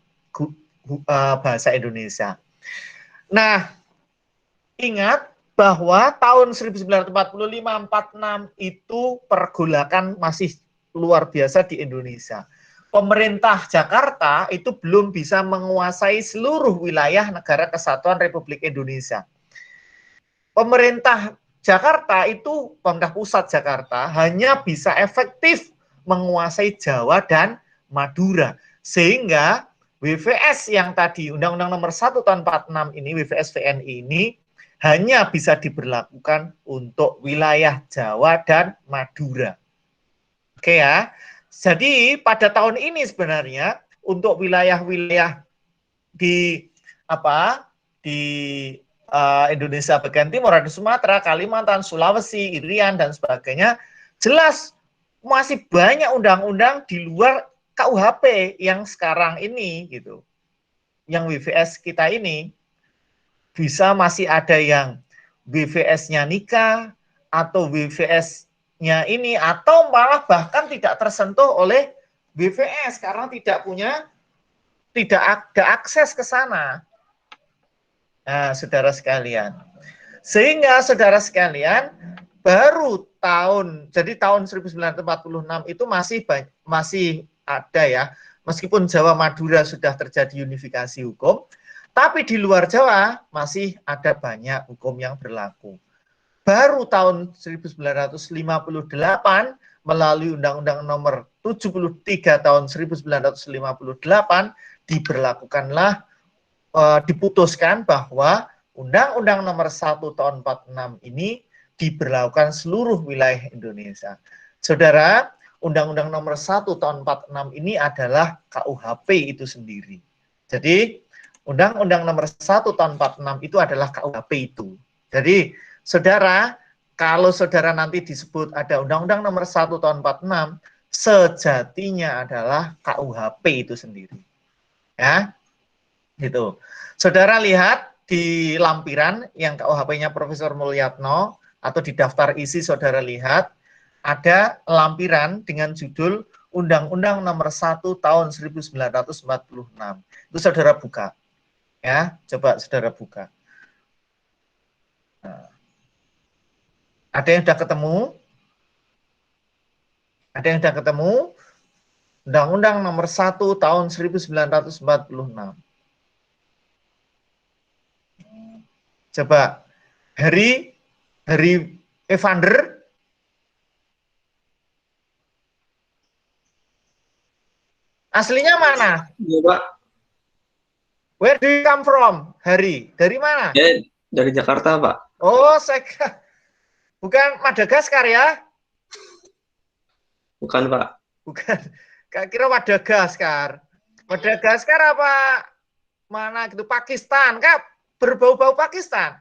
bahasa Indonesia. Nah, ingat bahwa tahun 1945-46 itu pergolakan masih luar biasa di Indonesia. Pemerintah Jakarta itu belum bisa menguasai seluruh wilayah Negara Kesatuan Republik Indonesia. Pemerintah Jakarta itu, pemerintah pusat Jakarta, hanya bisa efektif menguasai Jawa dan Madura. Sehingga WVS yang tadi, Undang-Undang Nomor 1 tahun 46 ini, WVS VNI ini, hanya bisa diberlakukan untuk wilayah Jawa dan Madura. Oke ya. Jadi pada tahun ini sebenarnya untuk wilayah-wilayah di Indonesia bagian timur, ada Sumatera, Kalimantan, Sulawesi, Irian dan sebagainya, jelas masih banyak undang-undang di luar KUHP yang sekarang ini gitu. Yang WVS kita ini bisa masih ada yang WVS-nya Nika atau WVS-nya ini, atau malah bahkan tidak tersentuh oleh WVS karena tidak ada akses ke sana. Nah, saudara sekalian. Sehingga saudara sekalian, baru tahun 1946 itu masih ada ya, meskipun Jawa Madura sudah terjadi unifikasi hukum, tapi di luar Jawa masih ada banyak hukum yang berlaku. Baru tahun 1958 melalui Undang-Undang Nomor 73 tahun 1958 diputuskan bahwa Undang-Undang Nomor 1 tahun 46 ini diberlakukan seluruh wilayah Indonesia. Saudara, Undang-Undang Nomor 1 tahun 46 ini adalah KUHP itu sendiri. Jadi, Undang-Undang Nomor 1 tahun 46 itu adalah KUHP itu. Jadi, saudara, kalau saudara nanti disebut ada Undang-Undang Nomor 1 tahun 46, sejatinya adalah KUHP itu sendiri. Ya. Gitu. Saudara lihat di lampiran yang KUHP-nya Profesor Mulyatno atau di daftar isi saudara lihat ada lampiran dengan judul Undang-Undang Nomor 1 tahun 1946. Itu saudara buka. Ya, coba saudara buka. Nah. Ada yang sudah ketemu? Ada yang sudah ketemu? Undang-Undang nomor 1 tahun 1946. Coba, Harry Evander. Aslinya mana? Iya, Pak. Where do you come from, Harry? Dari mana? Ya, dari Jakarta, Pak. Oh, bukan Madagaskar ya? Bukan, Pak. Bukan. Gak kira Madagaskar. Madagaskar apa? Mana gitu? Pakistan. Kak, berbau-bau Pakistan.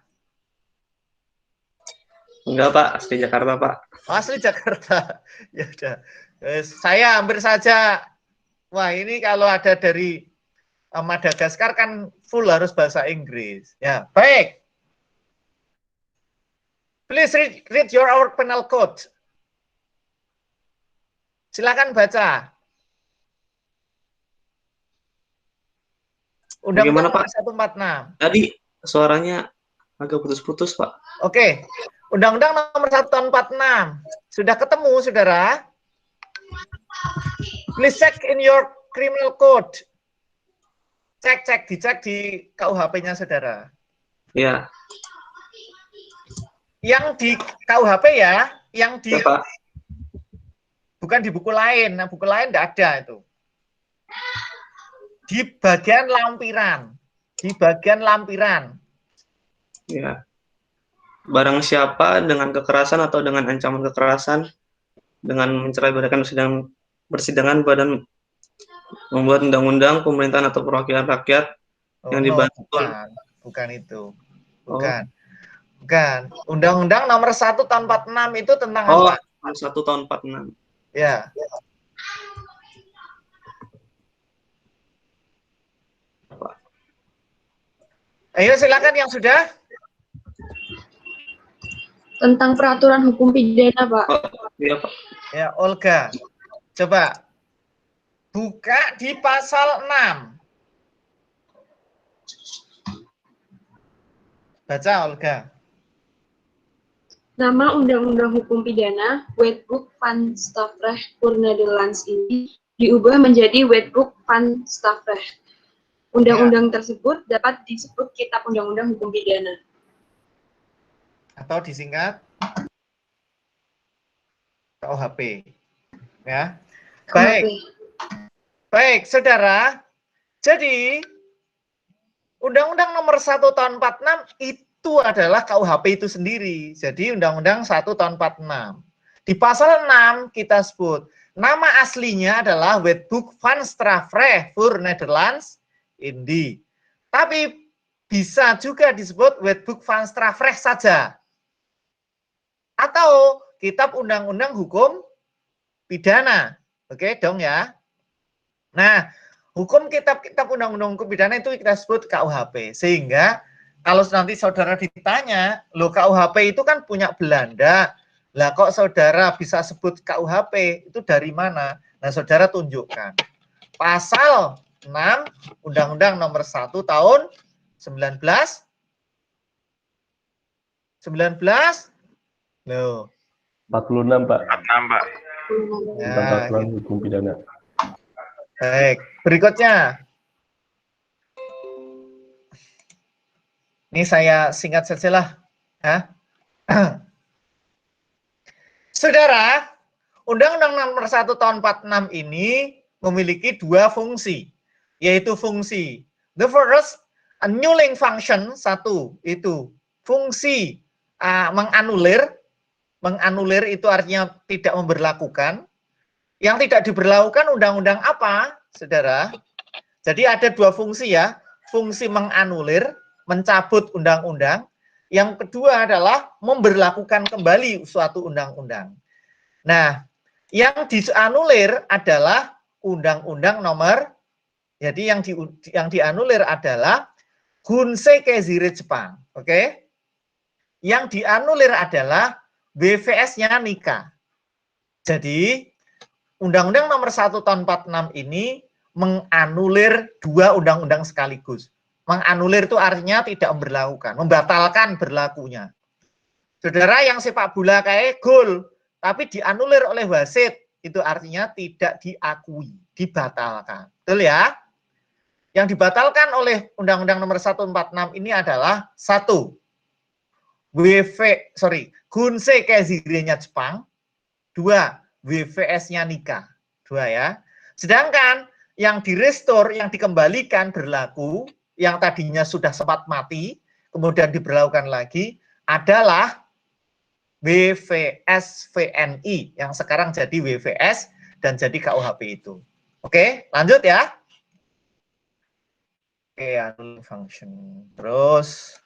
Enggak, Pak. Asli Jakarta, Pak. Asli Jakarta. Ya udah. Saya hampir saja. Wah, ini kalau ada dari Madagaskar kan full harus bahasa Inggris. Ya, baik. Please read our penal code. Silakan baca. Bagaimana, Undang-Undang Pak? 146. Tadi suaranya agak putus-putus, Pak. Oke. Undang-Undang nomor 1 tahun 46. Sudah ketemu, Saudara? Please check in your criminal code. Dicek di KUHP-nya, Saudara. Ya. Yang di KUHP ya, yang di Ya, Pak. bukan di buku lain. Nah, buku lain tidak ada itu. Di bagian lampiran. Di bagian lampiran. Ya. Barang siapa dengan kekerasan atau dengan ancaman kekerasan, dengan mencerai-beraikan persidangan badan membuat undang-undang pemerintahan atau perwakilan rakyat yang dibantu. Bukan itu. Bukan. Bukan. Undang-Undang nomor 1 tahun 46 itu tentang apa? 1 tahun 46. Ya. Ayo silakan yang sudah. Tentang peraturan hukum pidana, Pak. Iya, Pak. Ya, Olga. Coba buka di pasal 6. Baca, Olga. Nama Undang-Undang Hukum Pidana, Wetboek van Strafrecht voor Nederlands ini diubah menjadi Wetboek van Strafrecht. Undang-undang tersebut dapat disebut Kitab Undang-Undang Hukum Pidana. Atau disingkat KUHP. Ya. Baik. Baik, Saudara. Jadi Undang-Undang nomor 1 tahun 46 itu adalah KUHP itu sendiri. Jadi Undang-Undang 1 tahun 46. Di pasal 6 kita sebut nama aslinya adalah Wetboek van Strafrecht voor Nederlands Indi. Tapi bisa juga disebut Wetboek van Strafrecht saja. Atau Kitab Undang-Undang Hukum Pidana. Oke dong ya. Nah, hukum kitab-kitab Undang-Undang Hukum Pidana itu kita sebut KUHP. Sehingga kalau nanti saudara ditanya, loh KUHP itu kan punya Belanda. Lah kok saudara bisa sebut KUHP? Itu dari mana? Nah, saudara tunjukkan. Pasal 6 Undang-Undang nomor 1 tahun 19 loh. 46, Pak. 46, Pak. Tentang Ya, peraturan hukum pidana. baik, berikutnya. Ini saya singkat saja lah. Saudara, Undang-Undang nomor 1 tahun 46 ini memiliki dua fungsi, yaitu fungsi the first annulling function, satu itu fungsi menganulir. Menganulir itu artinya tidak memberlakukan. Yang tidak diberlakukan undang-undang apa, saudara? Jadi ada dua fungsi ya. Fungsi menganulir, mencabut undang-undang. Yang kedua adalah memberlakukan kembali suatu undang-undang. Nah, yang dianulir adalah undang-undang nomor, jadi yang dianulir adalah Gunsei Keizire Jepang. Oke? Yang dianulir adalah WVS-nya Nika. Jadi, Undang-Undang nomor 1 tahun 46 ini menganulir dua undang-undang sekaligus. Menganulir itu artinya tidak memberlakukan, membatalkan berlakunya. Saudara, yang sepak bola kayak gol, tapi dianulir oleh wasit, itu artinya tidak diakui, dibatalkan. Betul ya? Yang dibatalkan oleh Undang-Undang Nomor 146 ini adalah 1. Gunsei Keizirenya Jepang. 2. WVS-nya Nika. 2 ya. Sedangkan yang direstore, yang dikembalikan berlaku, yang tadinya sudah sempat mati, kemudian diberlakukan lagi, adalah WVS VNI, yang sekarang jadi WVS dan jadi KUHP itu. Oke, lanjut ya. Oke, annulling function. Terus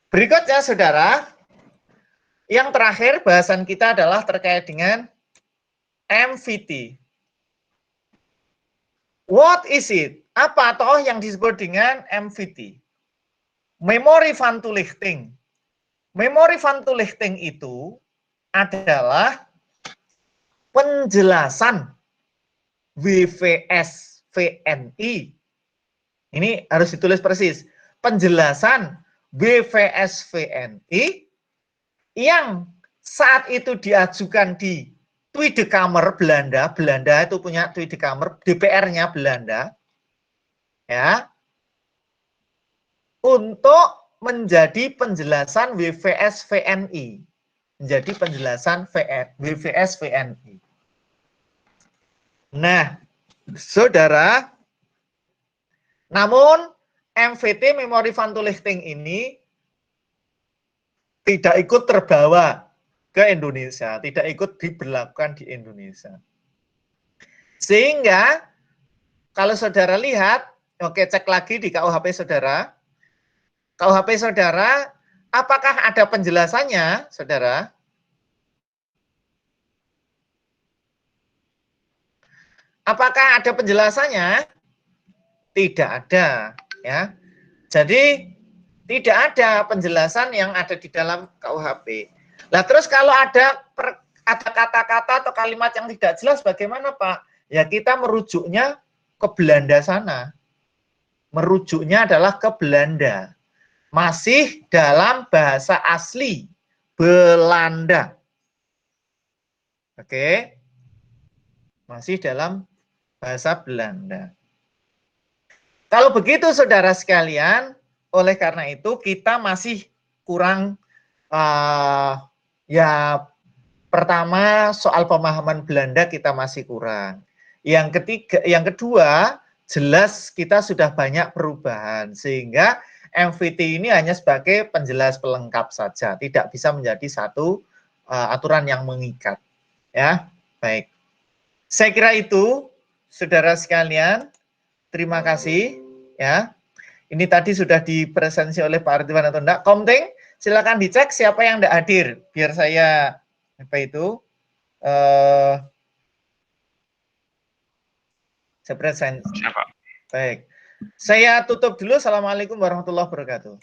berikutnya, saudara, yang terakhir bahasan kita adalah terkait dengan MVT. What is it? Apa toh yang disebut dengan MVT? Memory van toelichting. Memory van toelichting itu adalah penjelasan WVS VNI. Ini harus ditulis persis. Penjelasan WVS VNI yang saat itu diajukan di Tweede Kamer Belanda. Belanda itu punya Tweede Kamer, DPR-nya Belanda. Ya. Untuk menjadi penjelasan WVS VNI. Menjadi penjelasan WVS VNI. Nah, saudara, namun MVT Memory van toelichting ini tidak ikut terbawa ke Indonesia, tidak ikut diberlakukan di Indonesia. Sehingga kalau saudara lihat, oke, cek lagi di KUHP saudara. KUHP saudara, apakah ada penjelasannya, saudara? Apakah ada penjelasannya? Tidak ada, ya. Jadi tidak ada penjelasan yang ada di dalam KUHP. Nah, terus kalau ada kata-kata atau kalimat yang tidak jelas, bagaimana, Pak? Ya, kita merujuknya ke Belanda sana. Merujuknya adalah ke Belanda. Masih dalam bahasa asli Belanda. Oke. Masih dalam bahasa Belanda. Kalau begitu, saudara sekalian, oleh karena itu kita masih kurang, ya, pertama soal pemahaman Belanda kita masih kurang. Yang kedua, jelas kita sudah banyak perubahan sehingga MVT ini hanya sebagai penjelas pelengkap saja, tidak bisa menjadi satu aturan yang mengikat. Ya, baik. Saya kira itu, saudara sekalian. Terima kasih. Ya, ini tadi sudah dipresentasi oleh Pak Ridwan atau enggak. Komting, silakan dicek siapa yang tidak hadir, biar saya saya present. Siapa? Baik. Saya tutup dulu. Assalamualaikum warahmatullahi wabarakatuh.